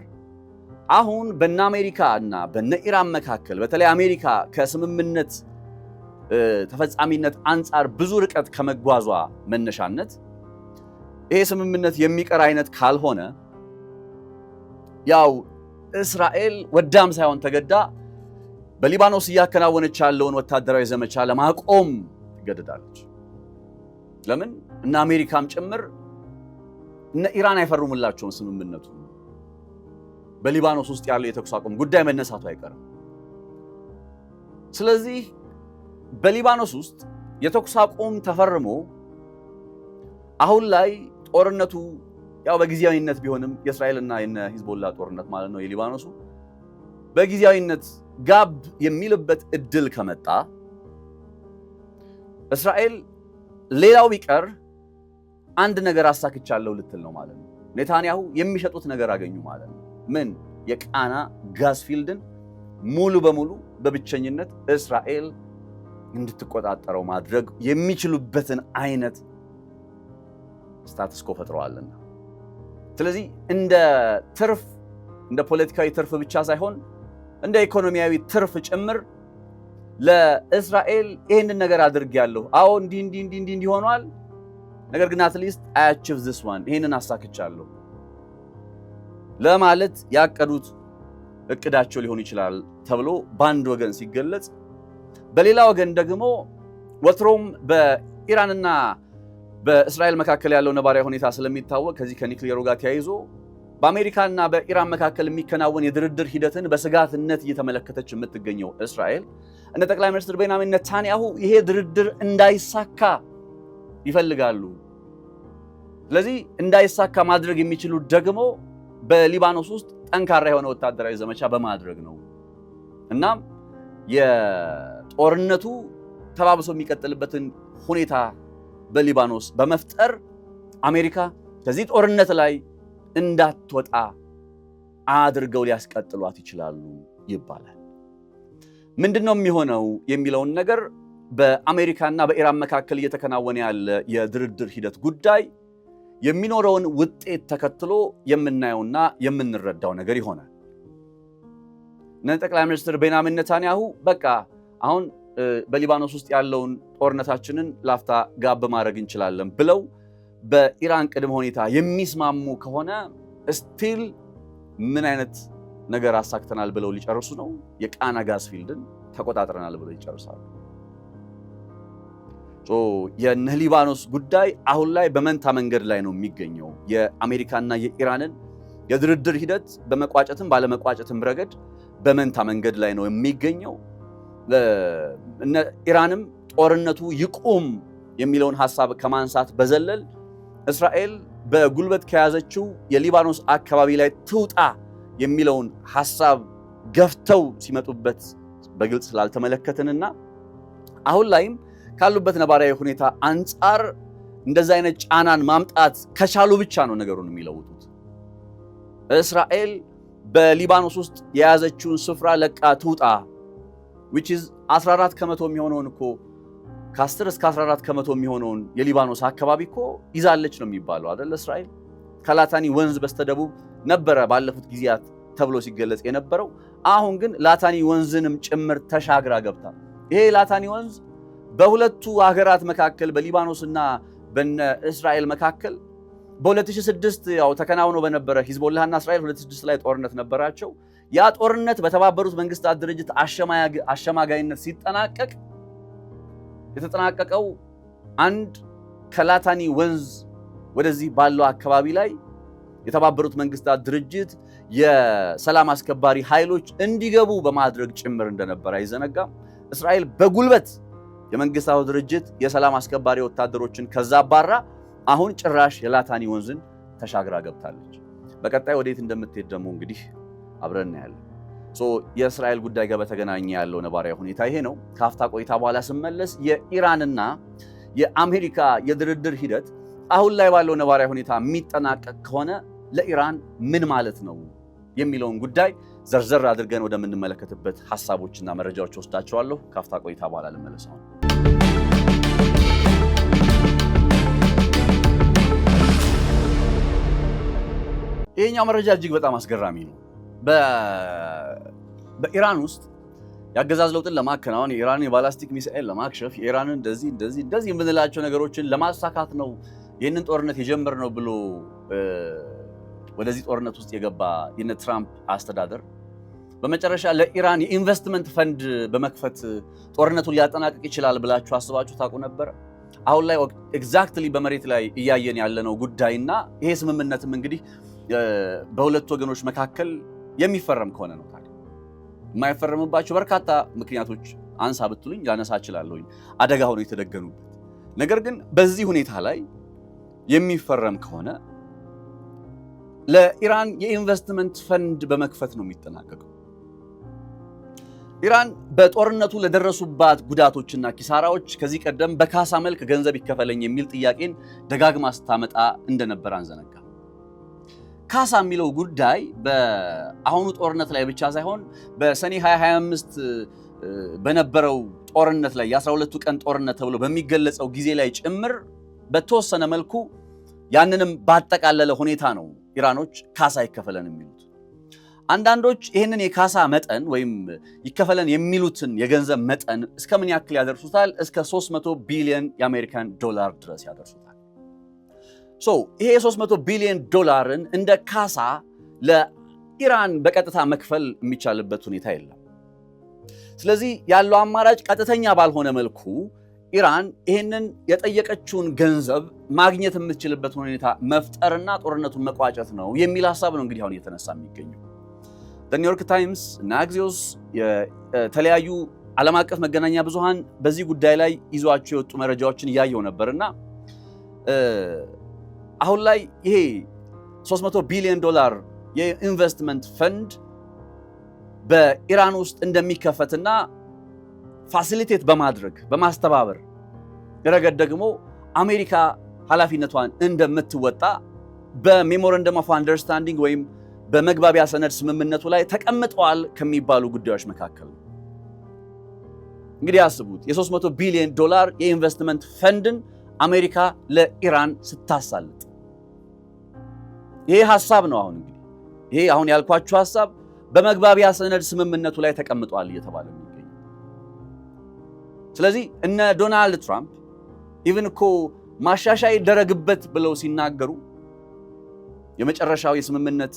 አሁን በእነ አሜሪካ እና በእነ ኢራን መካከል በተለይ አሜሪካ ከስምምነት ተፈጻሚነት አንጻር ብዙ ርቀት ከመጓዟ መነሻነት ይሄ ስምምነት የሚቀር አይነት ካልሆነ ያው እስራኤል ወዳም ሳይሆን ተገዳ በሊባኖስ እያከናወነች ያለውን ወታደራዊ ዘመቻ ለማቆም ትገደዳለች። ለምን? እና አሜሪካም ጭምር እነ ኢራን አይፈርሙላቸውም ስምምነቱ። በሊባኖስ ውስጥ ያለው የተኩስ አቁም ጉዳይ መነሳቱ አይቀርም። ስለዚህ በሊባኖስ ውስጥ የተኩስ አቁም ተፈርሞ አሁን ላይ ጦርነቱ ያው በጊዜያዊነት ቢሆንም የእስራኤልና የነ ሂዝቦላ ጦርነት ማለት ነው የሊባኖሱ በጊዜያዊነት ጋብ የሚልበት እድል ከመጣ እስራኤል ሌላው ቢቀር አንድ ነገር አሳክቻለሁ ልትል ነው ማለት ነው። ኔታንያሁ የሚሸጡት ነገር አገኙ ማለት ነው። ምን? የቃና ጋስፊልድን ሙሉ በሙሉ በብቸኝነት እስራኤል እንድትቆጣጠረው ማድረግ የሚችሉበትን አይነት ስታተስ ኮ ፈጥረዋልና ስለዚህ እንደ ትርፍ እንደ ፖለቲካዊ ትርፍ ብቻ ሳይሆን እንደ ኢኮኖሚያዊ ትርፍ ጭምር ለእስራኤል ይሄንን ነገር አድርጌያለሁ፣ አዎ እንዲህ ሆኗል፣ ነገር ግን አትሊስት I achieved this one ይሄንን አሳክቻለሁ ለማለት ያቀዱት እቅዳቸው ሊሆን ይችላል ተብሎ በአንድ ወገን ሲገለጽ፣ በሌላ ወገን ደግሞ ወትሮም በኢራንና በእስራኤል መካከል ያለው ነባራዊ ሁኔታ ስለሚታወቅ ከዚህ ከኒውክሌሩ ጋር ተያይዞ በአሜሪካና በኢራን መካከል የሚከናወን የድርድር ሂደትን በስጋትነት እየተመለከተች የምትገኘው እስራኤል እንደ ጠቅላይ ሚኒስትር ቤንያሚን ኔታንያሁ ይሄ ድርድር እንዳይሳካ ይፈልጋሉ። ስለዚህ እንዳይሳካ ማድረግ የሚችሉት ደግሞ በሊባኖስ ውስጥ ጠንካራ የሆነ ወታደራዊ ዘመቻ በማድረግ ነው። እናም የጦርነቱ ተባብሶ የሚቀጥልበትን ሁኔታ በሊባኖስ በመፍጠር አሜሪካ ከዚህ ጦርነት ላይ እንዳትወጣ አድርገው ሊያስቀጥሏት ይችላሉ ይባላል። ምንድነው የሚሆነው የሚለውን ነገር በአሜሪካና በኢራን መካከል እየተከናወነ ያለ የድርድር ሂደት ጉዳይ የሚኖረውን ውጤት ተከትሎ የምናየውና የምንረዳው ነገር ይሆናል። ጠቅላይ ሚኒስትር ቤንያሚን ኔታንያሁ በቃ አሁን በሊባኖስ ውስጥ ያለውን ጦርነታችንን ላፍታ ጋብ ማድረግ እንችላለን ብለው በኢራን ቅድመ ሁኔታ የሚስማሙ ከሆነ ስቲል ምን አይነት ነገር አሳክተናል ብለው ሊጨርሱ ነው? የቃና ጋዝ ፊልድን ተቆጣጥረናል ብለው ይጨርሳሉ። የሊባኖስ ጉዳይ አሁን ላይ በመንታ መንገድ ላይ ነው የሚገኘው። የአሜሪካና የኢራንን የድርድር ሂደት በመቋጨትም ባለመቋጨትም ረገድ በመንታ መንገድ ላይ ነው የሚገኘው። ኢራንም ጦርነቱ ይቁም የሚለውን ሐሳብ ከማንሳት በዘለል እስራኤል በጉልበት ከያዘችው የሊባኖስ አካባቢ ላይ ትውጣ የሚለውን ሐሳብ ገፍተው ሲመጡበት በግልጽ ስላልተመለከትንና አሁን ላይም ካሉበት ነባራዊ ሁኔታ አንጻር እንደዛ አይነት ጫናን ማምጣት ከቻሉ ብቻ ነው ነገሩን የሚለውጡት። እስራኤል በሊባኖስ ውስጥ የያዘችውን ስፍራ ለቃ ትውጣ which is 14 ከመቶ የሚሆነውን እኮ ከ10 እስከ 14 ከመቶ የሚሆነውን የሊባኖስ አካባቢ እኮ ይዛለች ነው የሚባለው አይደል? እስራኤል ከላታኒ ወንዝ በስተደቡብ ነበረ ባለፉት ጊዜያት ተብሎ ሲገለጽ የነበረው። አሁን ግን ላታኒ ወንዝንም ጭምር ተሻግራ ገብታ ይሄ ላታኒ ወንዝ በሁለቱ ሀገራት መካከል በሊባኖስና በእስራኤል መካከል በ2006 ያው ተከናውኖ በነበረ ሂዝቦላህና እስራኤል 2006 ላይ ጦርነት ነበራቸው። ያ ጦርነት በተባበሩት መንግስታት ድርጅት አሸማጋይነት ሲጠናቀቅ የተጠናቀቀው አንድ ከላታኒ ወንዝ ወደዚህ ባለው አካባቢ ላይ የተባበሩት መንግስታት ድርጅት የሰላም አስከባሪ ኃይሎች እንዲገቡ በማድረግ ጭምር እንደነበር አይዘነጋም። እስራኤል በጉልበት የመንግስታቱ ድርጅት የሰላም አስከባሪ ወታደሮችን ከዛ ባራ አሁን ጭራሽ የላታኒ ወንዝን ተሻግራ ገብታለች። በቀጣይ ወዴት እንደምትሄድ ደግሞ እንግዲህ አብረን እናያለን። የእስራኤል ጉዳይ ጋር በተገናኘ ያለው ነባራዊ ሁኔታ ይሄ ነው። ካፍታ ቆይታ በኋላ ስመለስ የኢራንና የአሜሪካ የድርድር ሂደት አሁን ላይ ባለው ነባራዊ ሁኔታ የሚጠናቀቅ ከሆነ ለኢራን ምን ማለት ነው የሚለውን ጉዳይ ዘርዘር አድርገን ወደምንመለከትበት ሐሳቦችና መረጃዎች ወስዳቸዋለሁ። ካፍታ ቆይታ በኋላ ልመለሳው። ይሄኛው መረጃ እጅግ በጣም አስገራሚ ነው። በኢራን ውስጥ የአገዛዝ ለውጥን ለማከናወን የኢራንን የባላስቲክ ሚሳኤል ለማክሸፍ የኢራንን እንደዚህ የምንላቸው ነገሮችን ለማሳካት ነው ይህንን ጦርነት የጀመርነው ብሎ ወደዚህ ጦርነት ውስጥ የገባ የነ ትራምፕ አስተዳደር በመጨረሻ ለኢራን የኢንቨስትመንት ፈንድ በመክፈት ጦርነቱን ሊያጠናቅቅ ይችላል ብላችሁ አስባችሁ ታውቁ ነበር? አሁን ላይ ኤግዛክትሊ በመሬት ላይ እያየን ያለነው ጉዳይና ይሄ ስምምነትም እንግዲህ በሁለት ወገኖች መካከል የሚፈረም ከሆነ ነው። ታዲያ የማይፈረምባቸው በርካታ ምክንያቶች አንሳ ብትሉኝ ላነሳ እችላለሁኝ፣ አደጋ ሆኖ የተደገኑበት። ነገር ግን በዚህ ሁኔታ ላይ የሚፈረም ከሆነ ለኢራን የኢንቨስትመንት ፈንድ በመክፈት ነው የሚጠናቀቀው። ኢራን በጦርነቱ ለደረሱባት ጉዳቶችና ኪሳራዎች ከዚህ ቀደም በካሳ መልክ ገንዘብ ይከፈለኝ የሚል ጥያቄን ደጋግማ ስታመጣ እንደነበር አንዘነጋ። ካሳ የሚለው ጉዳይ በአሁኑ ጦርነት ላይ ብቻ ሳይሆን በሰኔ 2025 በነበረው ጦርነት ላይ የ12ቱ ቀን ጦርነት ተብሎ በሚገለጸው ጊዜ ላይ ጭምር በተወሰነ መልኩ ያንንም ባጠቃለለ ሁኔታ ነው ኢራኖች ካሳ ይከፈለን የሚሉት። አንዳንዶች ይህንን የካሳ መጠን ወይም ይከፈለን የሚሉትን የገንዘብ መጠን እስከምን ያክል ያደርሱታል? እስከ 300 ቢሊዮን የአሜሪካን ዶላር ድረስ ያደርሱታል። ይሄ የ300 ቢሊዮን ዶላርን እንደ ካሳ ለኢራን በቀጥታ መክፈል የሚቻልበት ሁኔታ የለም። ስለዚህ ያለው አማራጭ ቀጥተኛ ባልሆነ መልኩ ኢራን ይህንን የጠየቀችውን ገንዘብ ማግኘት የምትችልበት ሁኔታ መፍጠርና ጦርነቱን መቋጨት ነው የሚል ሐሳብ ነው እንግዲህ አሁን እየተነሳ የሚገኘው። ኒውዮርክ ታይምስ እና አክሲዮስ የተለያዩ ዓለም አቀፍ መገናኛ ብዙሃን በዚህ ጉዳይ ላይ ይዟቸው የወጡ መረጃዎችን እያየው ነበርና አሁን ላይ ይሄ 300 ቢሊዮን ዶላር የኢንቨስትመንት ፈንድ በኢራን ውስጥ እንደሚከፈትና ፋሲሊቴት በማድረግ በማስተባበር ረገድ ደግሞ አሜሪካ ኃላፊነቷን እንደምትወጣ በሜሞራንደም ኦፍ አንደርስታንዲንግ ወይም በመግባቢያ ሰነድ ስምምነቱ ላይ ተቀምጠዋል ከሚባሉ ጉዳዮች መካከል ነው። እንግዲህ አስቡት የ300 ቢሊዮን ዶላር የኢንቨስትመንት ፈንድን አሜሪካ ለኢራን ስታሳልጥ ይሄ ሐሳብ ነው። አሁን እንግዲህ ይሄ አሁን ያልኳችሁ ሐሳብ በመግባቢያ ሰነድ ስምምነቱ ላይ ተቀምጧል እየተባለ ነው። ስለዚህ እነ ዶናልድ ትራምፕ ኢቭን እኮ ማሻሻያ ይደረግበት ብለው ሲናገሩ የመጨረሻው የስምምነት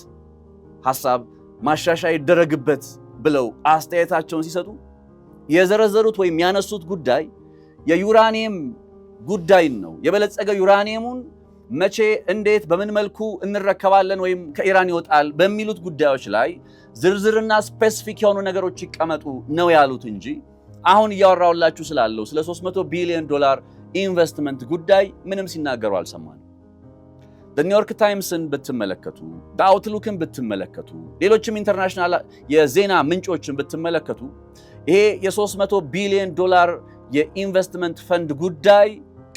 ሐሳብ ማሻሻያ ይደረግበት ብለው አስተያየታቸውን ሲሰጡ የዘረዘሩት ወይም ያነሱት ጉዳይ የዩራኒየም ጉዳይ ነው። የበለጸገ ዩራኒየሙን መቼ፣ እንዴት፣ በምን መልኩ እንረከባለን ወይም ከኢራን ይወጣል በሚሉት ጉዳዮች ላይ ዝርዝርና ስፔሲፊክ የሆኑ ነገሮች ይቀመጡ ነው ያሉት እንጂ አሁን እያወራሁላችሁ ስላለው ስለ 300 ቢሊዮን ዶላር ኢንቨስትመንት ጉዳይ ምንም ሲናገሩ አልሰማንም። ኒውዮርክ ታይምስን ብትመለከቱ፣ አውትሉክን ብትመለከቱ፣ ሌሎችም ኢንተርናሽናል የዜና ምንጮችን ብትመለከቱ ይሄ የ300 ቢሊዮን ዶላር የኢንቨስትመንት ፈንድ ጉዳይ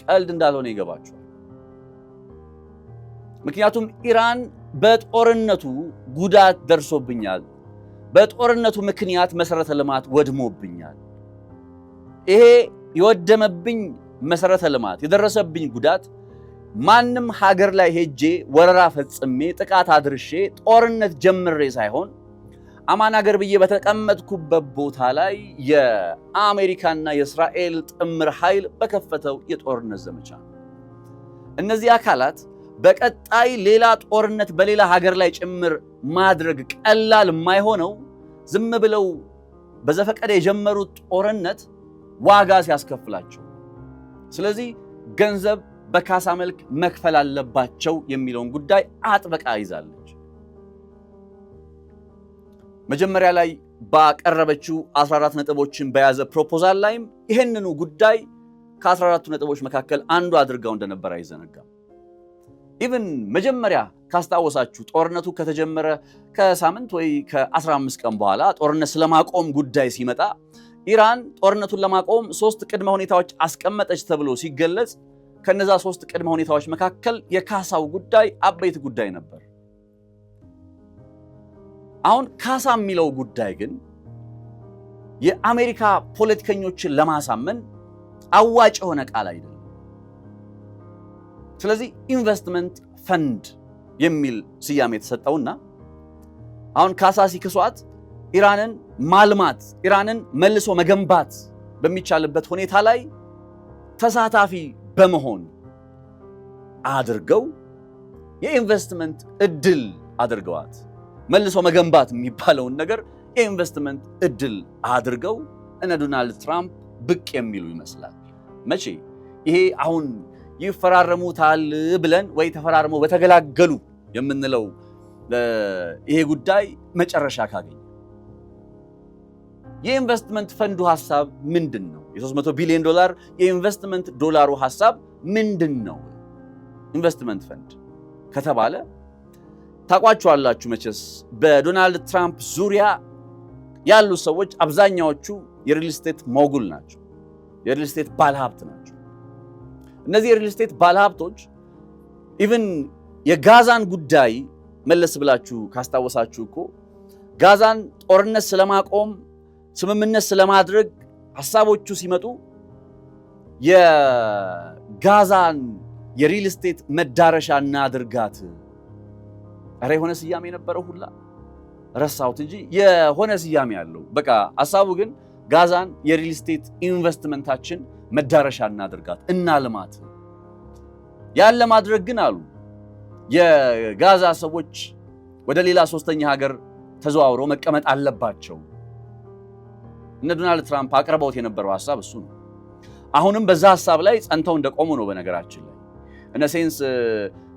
ቀልድ እንዳልሆነ ይገባቸዋል። ምክንያቱም ኢራን በጦርነቱ ጉዳት ደርሶብኛል፣ በጦርነቱ ምክንያት መሰረተ ልማት ወድሞብኛል፣ ይሄ የወደመብኝ መሰረተ ልማት የደረሰብኝ ጉዳት ማንም ሀገር ላይ ሄጄ ወረራ ፈጽሜ ጥቃት አድርሼ ጦርነት ጀምሬ ሳይሆን አማን ሀገር ብዬ በተቀመጥኩበት ቦታ ላይ የአሜሪካና የእስራኤል ጥምር ኃይል በከፈተው የጦርነት ዘመቻ ነው። እነዚህ አካላት በቀጣይ ሌላ ጦርነት በሌላ ሀገር ላይ ጭምር ማድረግ ቀላል የማይሆነው ዝም ብለው በዘፈቀደ የጀመሩት ጦርነት ዋጋ ሲያስከፍላቸው፣ ስለዚህ ገንዘብ በካሳ መልክ መክፈል አለባቸው የሚለውን ጉዳይ አጥብቃ ይዛለች። መጀመሪያ ላይ ባቀረበችው 14 ነጥቦችን በያዘ ፕሮፖዛል ላይም ይህንኑ ጉዳይ ከ14ቱ ነጥቦች መካከል አንዱ አድርጋው እንደነበር አይዘነጋም። ኢቭን መጀመሪያ ካስታወሳችሁ ጦርነቱ ከተጀመረ ከሳምንት ወይ ከ15 ቀን በኋላ ጦርነት ስለማቆም ጉዳይ ሲመጣ ኢራን ጦርነቱን ለማቆም 3 ቅድመ ሁኔታዎች አስቀመጠች ተብሎ ሲገለጽ ከነዛ 3 ቅድመ ሁኔታዎች መካከል የካሳው ጉዳይ አበይት ጉዳይ ነበር። አሁን ካሳ የሚለው ጉዳይ ግን የአሜሪካ ፖለቲከኞችን ለማሳመን አዋጭ የሆነ ቃል አይደለም። ስለዚህ ኢንቨስትመንት ፈንድ የሚል ስያሜ የተሰጠውና አሁን ካሳ ሲክሷት ኢራንን ማልማት፣ ኢራንን መልሶ መገንባት በሚቻልበት ሁኔታ ላይ ተሳታፊ በመሆን አድርገው የኢንቨስትመንት እድል አድርገዋት መልሶ መገንባት የሚባለውን ነገር የኢንቨስትመንት እድል አድርገው እነ ዶናልድ ትራምፕ ብቅ የሚሉ ይመስላል። መቼ ይሄ አሁን ይፈራረሙታል ብለን ወይ ተፈራርመው በተገላገሉ የምንለው ይሄ ጉዳይ መጨረሻ ካገኘ የኢንቨስትመንት ፈንዱ ሐሳብ ምንድነው? የ300 ቢሊዮን ዶላር የኢንቨስትመንት ዶላሩ ሐሳብ ምንድነው? ኢንቨስትመንት ፈንድ ከተባለ ታቋቸዋላችሁ መቼስ በዶናልድ ትራምፕ ዙሪያ ያሉ ሰዎች አብዛኛዎቹ የሪል ስቴት ሞጉል ናቸው፣ የሪል ስቴት ባለሀብት ናቸው። እነዚህ የሪል ስቴት ባለሀብቶች ኢቭን የጋዛን ጉዳይ መለስ ብላችሁ ካስታወሳችሁ እኮ ጋዛን ጦርነት ስለማቆም ስምምነት ስለማድረግ ሐሳቦቹ ሲመጡ የጋዛን የሪል ስቴት መዳረሻ እናድርጋት፣ ኧረ የሆነ ስያሜ የነበረው ሁላ ረሳሁት እንጂ የሆነ ስያሜ ያለው በቃ ሐሳቡ ግን ጋዛን የሪል ስቴት ኢንቨስትመንታችን መዳረሻ እናድርጋት፣ እናልማት። ያን ለማድረግ ግን አሉ የጋዛ ሰዎች ወደ ሌላ ሶስተኛ ሀገር ተዘዋውረው መቀመጥ አለባቸው። እነ ዶናልድ ትራምፕ አቅርበውት የነበረው ሐሳብ እሱ ነው። አሁንም በዛ ሐሳብ ላይ ጸንተው እንደቆሙ ነው። በነገራችን ላይ እነ ሴንስ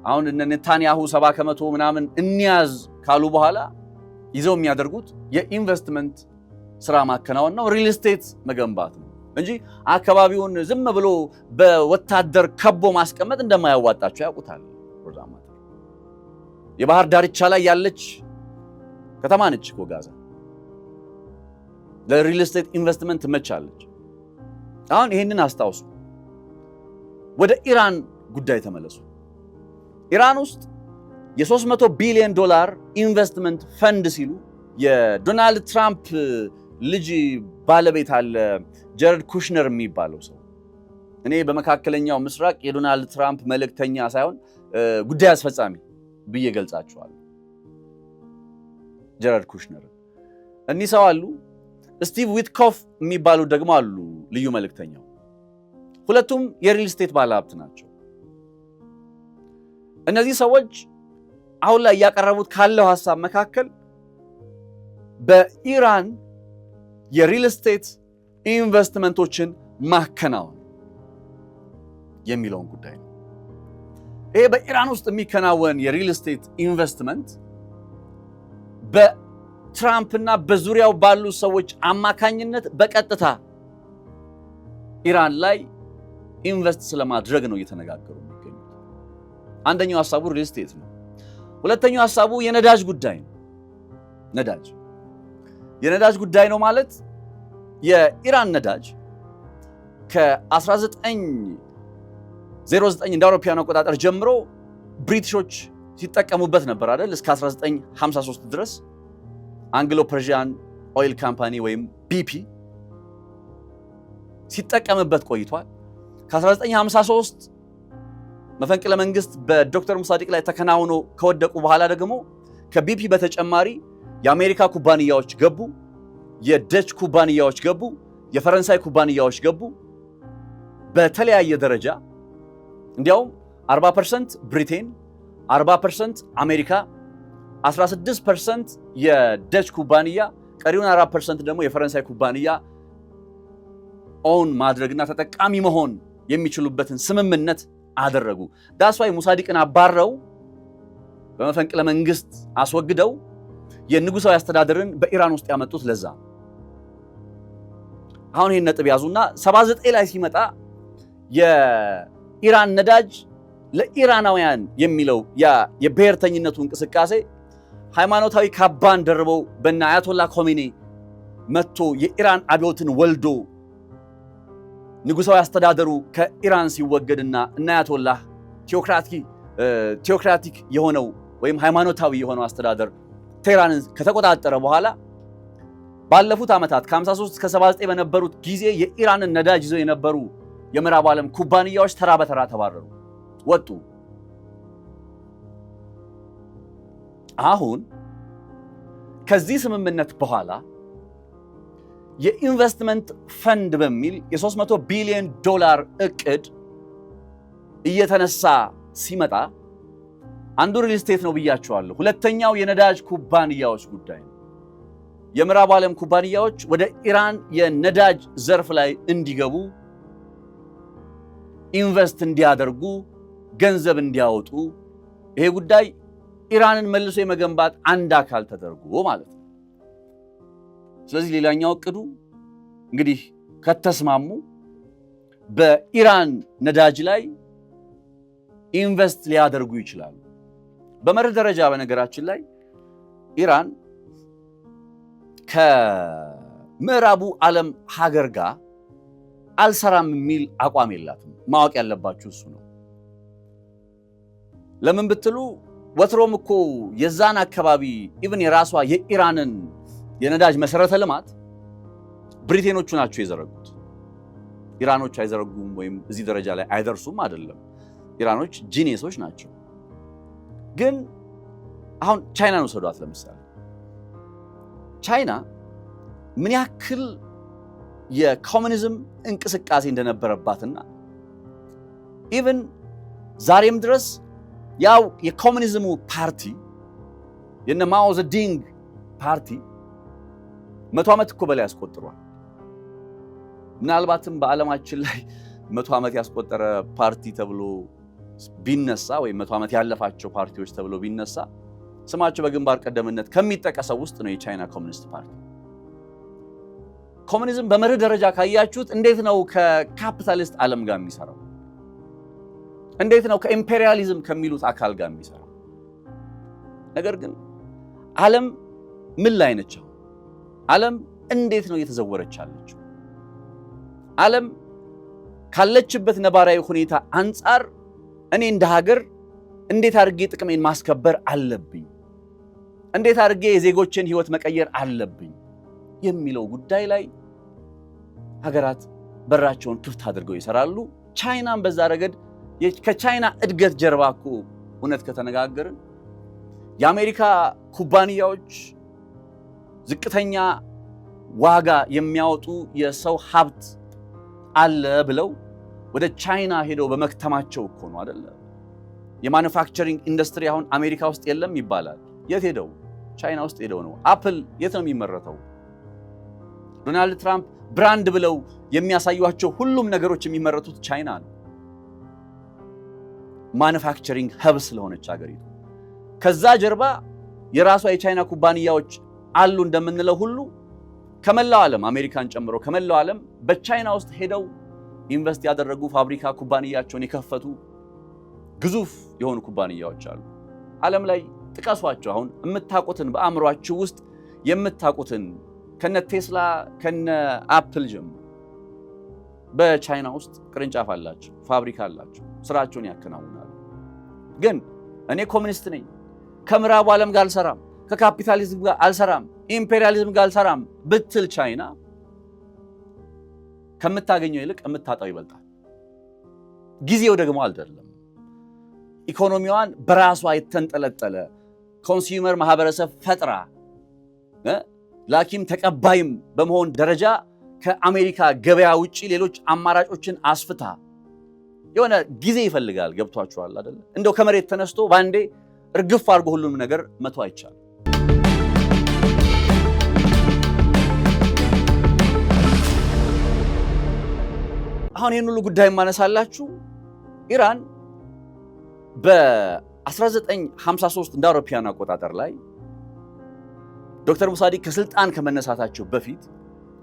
አሁን እነ ኔታንያሁ 70% ምናምን እንያዝ ካሉ በኋላ ይዘው የሚያደርጉት የኢንቨስትመንት ስራ ማከናወን ነው፣ ሪል ስቴት መገንባት ነው እንጂ አካባቢውን ዝም ብሎ በወታደር ከቦ ማስቀመጥ እንደማያዋጣቸው ያውቁታል። የባህር ዳርቻ ላይ ያለች ከተማ ነች እኮ ጋዛ። ለሪል ስቴት ኢንቨስትመንት ትመቻለች። አሁን ይሄንን አስታውሱ። ወደ ኢራን ጉዳይ ተመለሱ። ኢራን ውስጥ የ300 ቢሊዮን ዶላር ኢንቨስትመንት ፈንድ ሲሉ የዶናልድ ትራምፕ ልጅ ባለቤት አለ ጀረድ ኩሽነር የሚባለው ሰው። እኔ በመካከለኛው ምስራቅ የዶናልድ ትራምፕ መልእክተኛ ሳይሆን ጉዳይ አስፈጻሚ ብዬ ገልጻቸዋለሁ። ጀራርድ ኩሽነር እኒህ ሰው አሉ። ስቲቭ ዊትኮፍ የሚባሉ ደግሞ አሉ ልዩ መልእክተኛው። ሁለቱም የሪል ስቴት ባለሀብት ናቸው። እነዚህ ሰዎች አሁን ላይ ያቀረቡት ካለው ሐሳብ መካከል በኢራን የሪል ስቴት ኢንቨስትመንቶችን ማከናወን የሚለውን ጉዳይ ነው። ይሄ በኢራን ውስጥ የሚከናወን የሪል ስቴት ኢንቨስትመንት በትራምፕ እና በዙሪያው ባሉ ሰዎች አማካኝነት በቀጥታ ኢራን ላይ ኢንቨስት ስለማድረግ ነው እየተነጋገሩ የሚገኙት። አንደኛው ሐሳቡ ሪል ስቴት ነው። ሁለተኛው ሐሳቡ የነዳጅ ጉዳይ ነው። የነዳጅ ጉዳይ ነው ማለት የኢራን ነዳጅ ከ1909 እንደ አውሮፓውያን አቆጣጠር ጀምሮ ብሪቲሾች ሲጠቀሙበት ነበር አይደል? እስከ 1953 ድረስ አንግሎ ፐርሺያን ኦይል ካምፓኒ ወይም BP ሲጠቀምበት ቆይቷል። ከ1953 መፈንቅለ መንግስት በዶክተር ሙሳዲቅ ላይ ተከናውኖ ከወደቁ በኋላ ደግሞ ከቢፒ በተጨማሪ የአሜሪካ ኩባንያዎች ገቡ፣ የደች ኩባንያዎች ገቡ፣ የፈረንሳይ ኩባንያዎች ገቡ። በተለያየ ደረጃ እንዲያውም 40% ብሪቴን፣ 40% አሜሪካ፣ 16% የደች ኩባንያ፣ ቀሪውን 4% ደግሞ የፈረንሳይ ኩባንያ ኦን ማድረግና ተጠቃሚ መሆን የሚችሉበትን ስምምነት አደረጉ። ዳስዋይ ሙሳዲቅን አባረው በመፈንቅለ መንግስት አስወግደው የንጉሳዊ አስተዳደርን በኢራን ውስጥ ያመጡት ለዛ። አሁን ይሄን ነጥብ ያዙና 79 ላይ ሲመጣ የኢራን ነዳጅ ለኢራናውያን የሚለው የብሔርተኝነቱ እንቅስቃሴ ሃይማኖታዊ ካባን ደርበው በእነ አያቶላ ኮሜኒ መጥቶ የኢራን አብዮትን ወልዶ ንጉሳዊ አስተዳደሩ ከኢራን ሲወገድና እና አያቶላህ ቴዎክራቲክ የሆነው ወይም ሃይማኖታዊ የሆነው አስተዳደር ቴህራንን ከተቆጣጠረ በኋላ ባለፉት ዓመታት ከ53 እስከ 79 በነበሩት ጊዜ የኢራንን ነዳጅ ይዘው የነበሩ የምዕራብ ዓለም ኩባንያዎች ተራ በተራ ተባረሩ፣ ወጡ። አሁን ከዚህ ስምምነት በኋላ የኢንቨስትመንት ፈንድ በሚል የ300 ቢሊዮን ዶላር እቅድ እየተነሳ ሲመጣ አንዱ ሪል ስቴት ነው ብያቸዋለሁ። ሁለተኛው የነዳጅ ኩባንያዎች ጉዳይ ነው። የምዕራብ ዓለም ኩባንያዎች ወደ ኢራን የነዳጅ ዘርፍ ላይ እንዲገቡ፣ ኢንቨስት እንዲያደርጉ፣ ገንዘብ እንዲያወጡ፣ ይሄ ጉዳይ ኢራንን መልሶ የመገንባት አንድ አካል ተደርጎ ማለት ነው። ስለዚህ ሌላኛው እቅዱ እንግዲህ ከተስማሙ በኢራን ነዳጅ ላይ ኢንቨስት ሊያደርጉ ይችላሉ። በመርህ ደረጃ በነገራችን ላይ ኢራን ከምዕራቡ ዓለም ሀገር ጋር አልሰራም የሚል አቋም የላትም። ማወቅ ያለባችሁ እሱ ነው። ለምን ብትሉ ወትሮም እኮ የዛን አካባቢ ኢቭን የራሷ የኢራንን የነዳጅ መሰረተ ልማት ብሪቴኖቹ ናቸው የዘረጉት። ኢራኖች አይዘረጉም ወይም እዚህ ደረጃ ላይ አይደርሱም አይደለም። ኢራኖች ጂኒየሶች ናቸው። ግን አሁን ቻይናን ወሰዷት ለምሳሌ። ቻይና ምን ያክል የኮሙኒዝም እንቅስቃሴ እንደነበረባትና ኢቭን ዛሬም ድረስ ያው የኮሙኒዝሙ ፓርቲ የነ ማኦ ዘዲንግ ፓርቲ 100 ዓመት እኮ በላይ ያስቆጥሯል። ምናልባትም በዓለማችን ላይ 100 ዓመት ያስቆጠረ ፓርቲ ተብሎ ቢነሳ ወይም 100 ዓመት ያለፋቸው ፓርቲዎች ተብሎ ቢነሳ ስማቸው በግንባር ቀደምነት ከሚጠቀሰው ውስጥ ነው የቻይና ኮሙኒስት ፓርቲ። ኮሙኒዝም በመርህ ደረጃ ካያችሁት እንዴት ነው ከካፒታሊስት ዓለም ጋር የሚሰራው? እንዴት ነው ከኢምፔሪያሊዝም ከሚሉት አካል ጋር የሚሰራው? ነገር ግን ዓለም ምን ላይ ነች? ዓለም እንዴት ነው እየተዘወረች ያለችው? ዓለም ካለችበት ነባራዊ ሁኔታ አንጻር እኔ እንደ ሀገር እንዴት አድርጌ ጥቅሜን ማስከበር አለብኝ፣ እንዴት አድርጌ የዜጎችን ህይወት መቀየር አለብኝ የሚለው ጉዳይ ላይ ሀገራት በራቸውን ክፍት አድርገው ይሰራሉ። ቻይናም በዛ ረገድ ከቻይና እድገት ጀርባ እኮ እውነት ከተነጋገርን የአሜሪካ ኩባንያዎች ዝቅተኛ ዋጋ የሚያወጡ የሰው ሀብት አለ ብለው ወደ ቻይና ሄደው በመክተማቸው እኮ ነው አይደለ? የማኑፋክቸሪንግ ኢንዱስትሪ አሁን አሜሪካ ውስጥ የለም ይባላል። የት ሄደው? ቻይና ውስጥ ሄደው ነው። አፕል የት ነው የሚመረተው? ዶናልድ ትራምፕ ብራንድ ብለው የሚያሳዩቸው ሁሉም ነገሮች የሚመረቱት ቻይና ነው። ማኑፋክቸሪንግ ሀብ ስለሆነች ሀገሪቱ። ከዛ ጀርባ የራሷ የቻይና ኩባንያዎች አሉ እንደምንለው ሁሉ ከመላው ዓለም አሜሪካን ጨምሮ ከመላው ዓለም በቻይና ውስጥ ሄደው ኢንቨስት ያደረጉ ፋብሪካ ኩባንያቸውን የከፈቱ ግዙፍ የሆኑ ኩባንያዎች አሉ። ዓለም ላይ ጥቀሷቸው። አሁን የምታውቁትን በአእምሯችሁ ውስጥ የምታውቁትን ከነ ቴስላ ከነ አፕል ጀምሮ በቻይና ውስጥ ቅርንጫፍ አላቸው፣ ፋብሪካ አላቸው፣ ስራቸውን ያከናውናሉ። ግን እኔ ኮሚኒስት ነኝ፣ ከምዕራቡ ዓለም ጋር አልሰራም፣ ከካፒታሊዝም ጋር አልሰራም፣ ኢምፔሪያሊዝም ጋር አልሰራም ብትል ቻይና ከምታገኘው ይልቅ የምታጣው ይበልጣል። ጊዜው ደግሞ አይደለም። ኢኮኖሚዋን በራሷ የተንጠለጠለ ኮንሱመር ማህበረሰብ ፈጥራ ላኪም ተቀባይም በመሆን ደረጃ ከአሜሪካ ገበያ ውጪ ሌሎች አማራጮችን አስፍታ የሆነ ጊዜ ይፈልጋል። ገብቷችኋል አይደል? እንደው ከመሬት ተነስቶ ባንዴ እርግፍ አድርጎ ሁሉም ነገር መቶ አይቻልም። አሁን ይህን ሁሉ ጉዳይ ማነሳላችሁ ኢራን በ1953 እንደ አውሮፓውያን አቆጣጠር ላይ ዶክተር ሙሳዲቅ ከስልጣን ከመነሳታቸው በፊት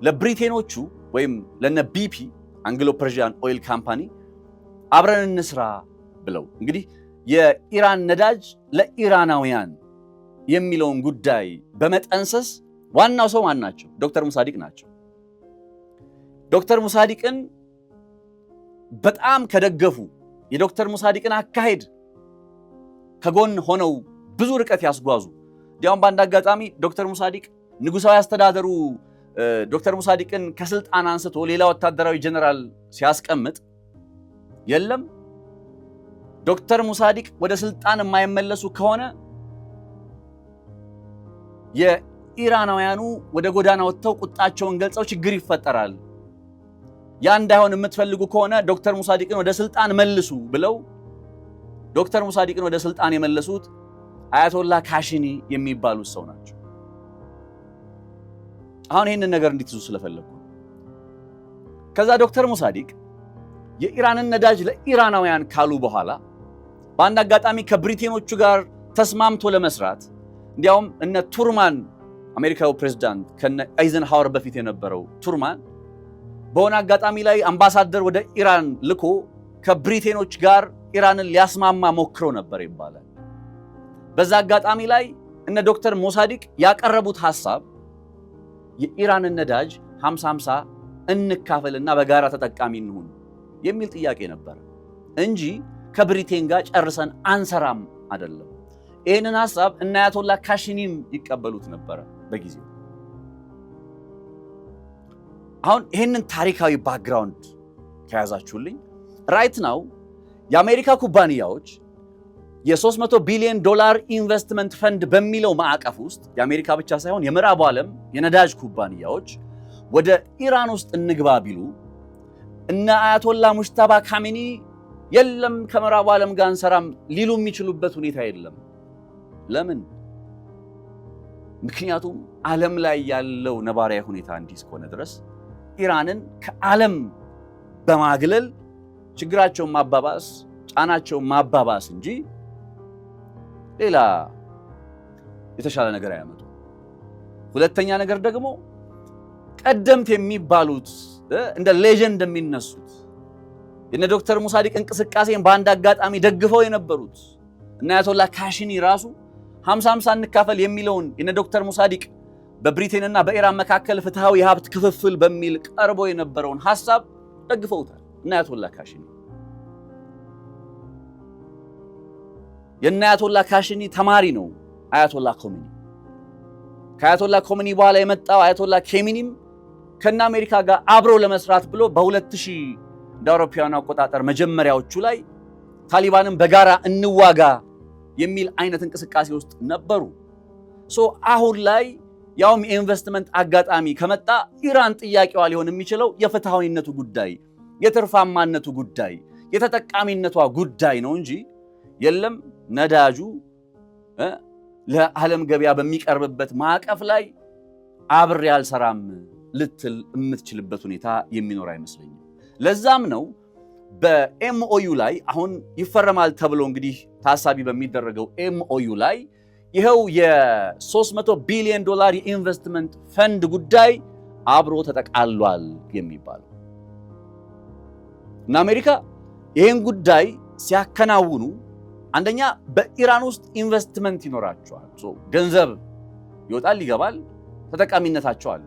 ለብሪቴኖቹ ወይም ለነ ቢፒ አንግሎ ፐርሺያን ኦይል ካምፓኒ አብረን እንስራ ብለው እንግዲህ የኢራን ነዳጅ ለኢራናውያን የሚለውን ጉዳይ በመጠንሰስ ዋናው ሰው ማን ናቸው? ዶክተር ሙሳዲቅ ናቸው። ዶክተር ሙሳዲቅን በጣም ከደገፉ የዶክተር ሙሳዲቅን አካሄድ ከጎን ሆነው ብዙ ርቀት ያስጓዙ እንዲያውም በአንድ አጋጣሚ ዶክተር ሙሳዲቅ ንጉሳዊ አስተዳደሩ ዶክተር ሙሳዲቅን ከስልጣን አንስቶ ሌላ ወታደራዊ ጀነራል ሲያስቀምጥ የለም ዶክተር ሙሳዲቅ ወደ ስልጣን የማይመለሱ ከሆነ የኢራናውያኑ ወደ ጎዳና ወጥተው ቁጣቸውን ገልጸው ችግር ይፈጠራል፣ ያ እንዳይሆን የምትፈልጉ ከሆነ ዶክተር ሙሳዲቅን ወደ ስልጣን መልሱ ብለው ዶክተር ሙሳዲቅን ወደ ስልጣን የመለሱት አያቶላ ካሽኒ የሚባሉት ሰው ናቸው። አሁን ይህንን ነገር እንድትይዙ ስለፈለኩ ከዛ ዶክተር ሙሳዲቅ የኢራንን ነዳጅ ለኢራናውያን ካሉ በኋላ በአንድ አጋጣሚ ከብሪቴኖቹ ጋር ተስማምቶ ለመስራት እንዲያውም እነ ቱርማን አሜሪካው ፕሬዝዳንት ከነ አይዘንሃወር በፊት የነበረው ቱርማን በሆነ አጋጣሚ ላይ አምባሳደር ወደ ኢራን ልኮ ከብሪቴኖች ጋር ኢራንን ሊያስማማ ሞክሮ ነበር ይባላል። በዛ አጋጣሚ ላይ እነ ዶክተር ሙሳዲቅ ያቀረቡት ሐሳብ የኢራንን ነዳጅ 50-50 እንካፈልና በጋራ ተጠቃሚ እንሁን የሚል ጥያቄ ነበር እንጂ ከብሪቴን ጋር ጨርሰን አንሰራም አይደለም። ይህንን ሐሳብ እነ አያቶላ ካሽኒም ይቀበሉት ነበር በጊዜው። አሁን ይህንን ታሪካዊ ባክግራውንድ ከያዛችሁልኝ ራይት ናው የአሜሪካ ኩባንያዎች የ300 ቢሊዮን ዶላር ኢንቨስትመንት ፈንድ በሚለው ማዕቀፍ ውስጥ የአሜሪካ ብቻ ሳይሆን የምዕራቡ ዓለም የነዳጅ ኩባንያዎች ወደ ኢራን ውስጥ እንግባ ቢሉ እነ አያቶላ ሙጅተባ ካሚኒ የለም ከምዕራቡ ዓለም ጋር እንሰራም ሊሉ የሚችሉበት ሁኔታ የለም። ለምን? ምክንያቱም ዓለም ላይ ያለው ነባራዊ ሁኔታ እንዲህ እስከሆነ ድረስ ኢራንን ከዓለም በማግለል ችግራቸውን ማባባስ ጫናቸውን ማባባስ እንጂ ሌላ የተሻለ ነገር አያመጡ። ሁለተኛ ነገር ደግሞ ቀደምት የሚባሉት እንደ ሌጀንድ የሚነሱት የነ ዶክተር ሙሳዲቅ እንቅስቃሴን በአንድ አጋጣሚ ደግፈው የነበሩት እና አያቶላ ካሽኒ ራሱ 50-50 እንካፈል የሚለውን የነ ዶክተር ሙሳዲቅ በብሪቴንና በኢራን መካከል ፍትሃዊ የሀብት ክፍፍል በሚል ቀርቦ የነበረውን ሐሳብ ደግፈውታል። እና አያቶላ ካሽኒ የነ አያቶላ ካሽኒ ተማሪ ነው አያቶላ ኮሚኒ። ከአያቶላ ኮሚኒ በኋላ የመጣው አያቶላ ኬሚኒም ከነ አሜሪካ ጋር አብሮ ለመስራት ብሎ በ2000 እንደ አውሮፓውያን አቆጣጠር መጀመሪያዎቹ ላይ ታሊባንን በጋራ እንዋጋ የሚል አይነት እንቅስቃሴ ውስጥ ነበሩ። አሁን ላይ ያውም የኢንቨስትመንት አጋጣሚ ከመጣ ኢራን ጥያቄዋ ሊሆን የሚችለው የፍትሃዊነቱ ጉዳይ፣ የትርፋማነቱ ጉዳይ፣ የተጠቃሚነቷ ጉዳይ ነው እንጂ የለም ነዳጁ ለዓለም ገበያ በሚቀርብበት ማዕቀፍ ላይ አብሬ አልሰራም ልትል የምትችልበት ሁኔታ የሚኖር አይመስለኝም። ለዛም ነው በኤምኦዩ ላይ አሁን ይፈረማል ተብሎ እንግዲህ ታሳቢ በሚደረገው ኤምኦዩ ላይ ይኸው የ$300 ቢሊዮን የኢንቨስትመንት ፈንድ ጉዳይ አብሮ ተጠቃሏል የሚባለው እና አሜሪካ ይህን ጉዳይ ሲያከናውኑ አንደኛ በኢራን ውስጥ ኢንቨስትመንት ይኖራቸዋል፣ ገንዘብ ይወጣል ይገባል፣ ተጠቃሚነታቸው አለ።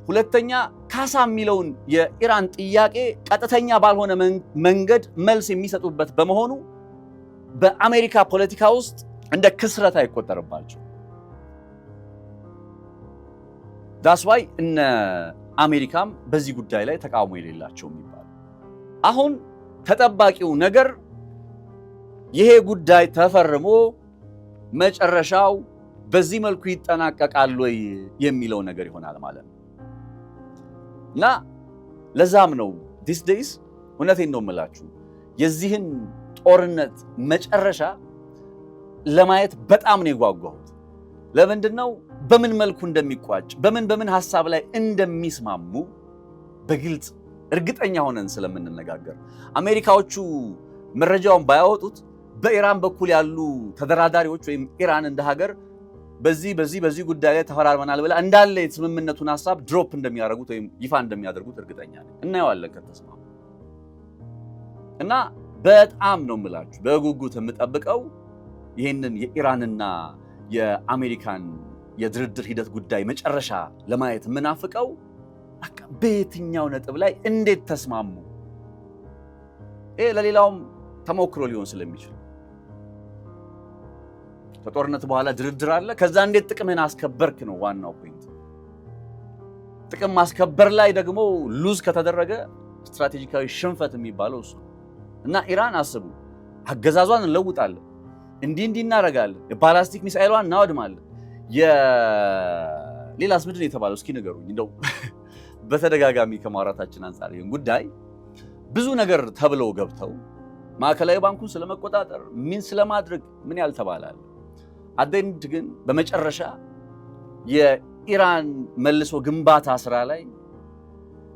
ሁለተኛ ካሳ የሚለውን የኢራን ጥያቄ ቀጥተኛ ባልሆነ መንገድ መልስ የሚሰጡበት በመሆኑ በአሜሪካ ፖለቲካ ውስጥ እንደ ክስረት አይቆጠርባቸው። ዳስ ዋይ እነ አሜሪካም በዚህ ጉዳይ ላይ ተቃውሞ የሌላቸው የሚባል። አሁን ተጠባቂው ነገር ይሄ ጉዳይ ተፈርሞ መጨረሻው በዚህ መልኩ ይጠናቀቃል ወይ የሚለው ነገር ይሆናል ማለት ነው። እና ለዛም ነው ዲስ ዴይስ እውነቴን ነው የምላችሁ የዚህን ጦርነት መጨረሻ ለማየት በጣም ነው የጓጓሁት። ለምንድነው በምን መልኩ እንደሚቋጭ በምን ሐሳብ ላይ እንደሚስማሙ በግልጽ እርግጠኛ ሆነን ስለምንነጋገር አሜሪካዎቹ መረጃውን ባያወጡት በኢራን በኩል ያሉ ተደራዳሪዎች ወይም ኢራን እንደ ሀገር በዚህ ጉዳይ ላይ ተፈራርመናል ብላ እንዳለ የስምምነቱን ሐሳብ ድሮፕ እንደሚያደርጉት ወይም ይፋ እንደሚያደርጉት እርግጠኛ ነኝ። እናየዋለን ከተስማሙ እና በጣም ነው የምላችሁ በጉጉት የምጠብቀው ይሄንን የኢራንና የአሜሪካን የድርድር ሂደት ጉዳይ መጨረሻ ለማየት የምናፍቀው በየትኛው ነጥብ ላይ እንዴት ተስማሙ። ለሌላውም ተሞክሮ ሊሆን ስለሚችል ከጦርነት በኋላ ድርድር አለ። ከዛ እንዴት ጥቅምህን አስከበርክ ነው ዋናው ፖይንት። ጥቅም ማስከበር ላይ ደግሞ ሉዝ ከተደረገ ስትራቴጂካዊ ሽንፈት የሚባለው እሱ እና ኢራን አስቡ አገዛዟን እንለውጣለን፣ እንዲህ እናደርጋለን፣ የባላስቲክ ሚሳኤሏን እናወድማለን። ሌላስ ምንድን ነው የተባለው? እስኪ ንገሩኝ። እንደው በተደጋጋሚ ከማውራታችን አንጻር ይህን ጉዳይ ብዙ ነገር ተብለው ገብተው ማዕከላዊ ባንኩን ስለመቆጣጠር ምን ስለማድረግ ምን ያልተባላል። አደንድ ግን በመጨረሻ የኢራን መልሶ ግንባታ ስራ ላይ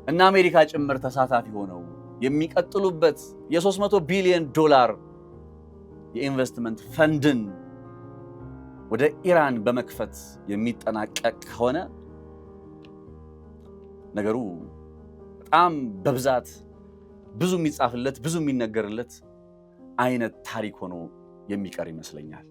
እና አሜሪካ ጭምር ተሳታፊ ሆነው የሚቀጥሉበት የ$300 ቢሊዮን የኢንቨስትመንት ፈንድን ወደ ኢራን በመክፈት የሚጠናቀቅ ከሆነ ነገሩ በጣም በብዛት ብዙ የሚጻፍለት ብዙ የሚነገርለት አይነት ታሪክ ሆኖ የሚቀር ይመስለኛል።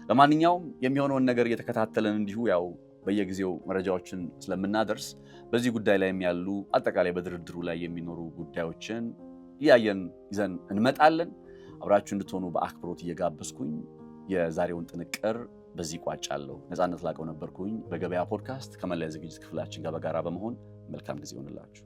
ለማንኛውም የሚሆነውን ነገር እየተከታተለን እንዲሁ ያው በየጊዜው መረጃዎችን ስለምናደርስ በዚህ ጉዳይ ላይ ያሉ አጠቃላይ በድርድሩ ላይ የሚኖሩ ጉዳዮችን እያየን ይዘን እንመጣለን። አብራችሁ እንድትሆኑ በአክብሮት እየጋበዝኩኝ የዛሬውን ጥንቅር በዚህ ቋጫለሁ። ነፃነት ላቀው ነበርኩኝ በገበያ ፖድካስት ከመለያ ዝግጅት ክፍላችን ጋር በጋራ በመሆን መልካም ጊዜ ይሆንላችሁ።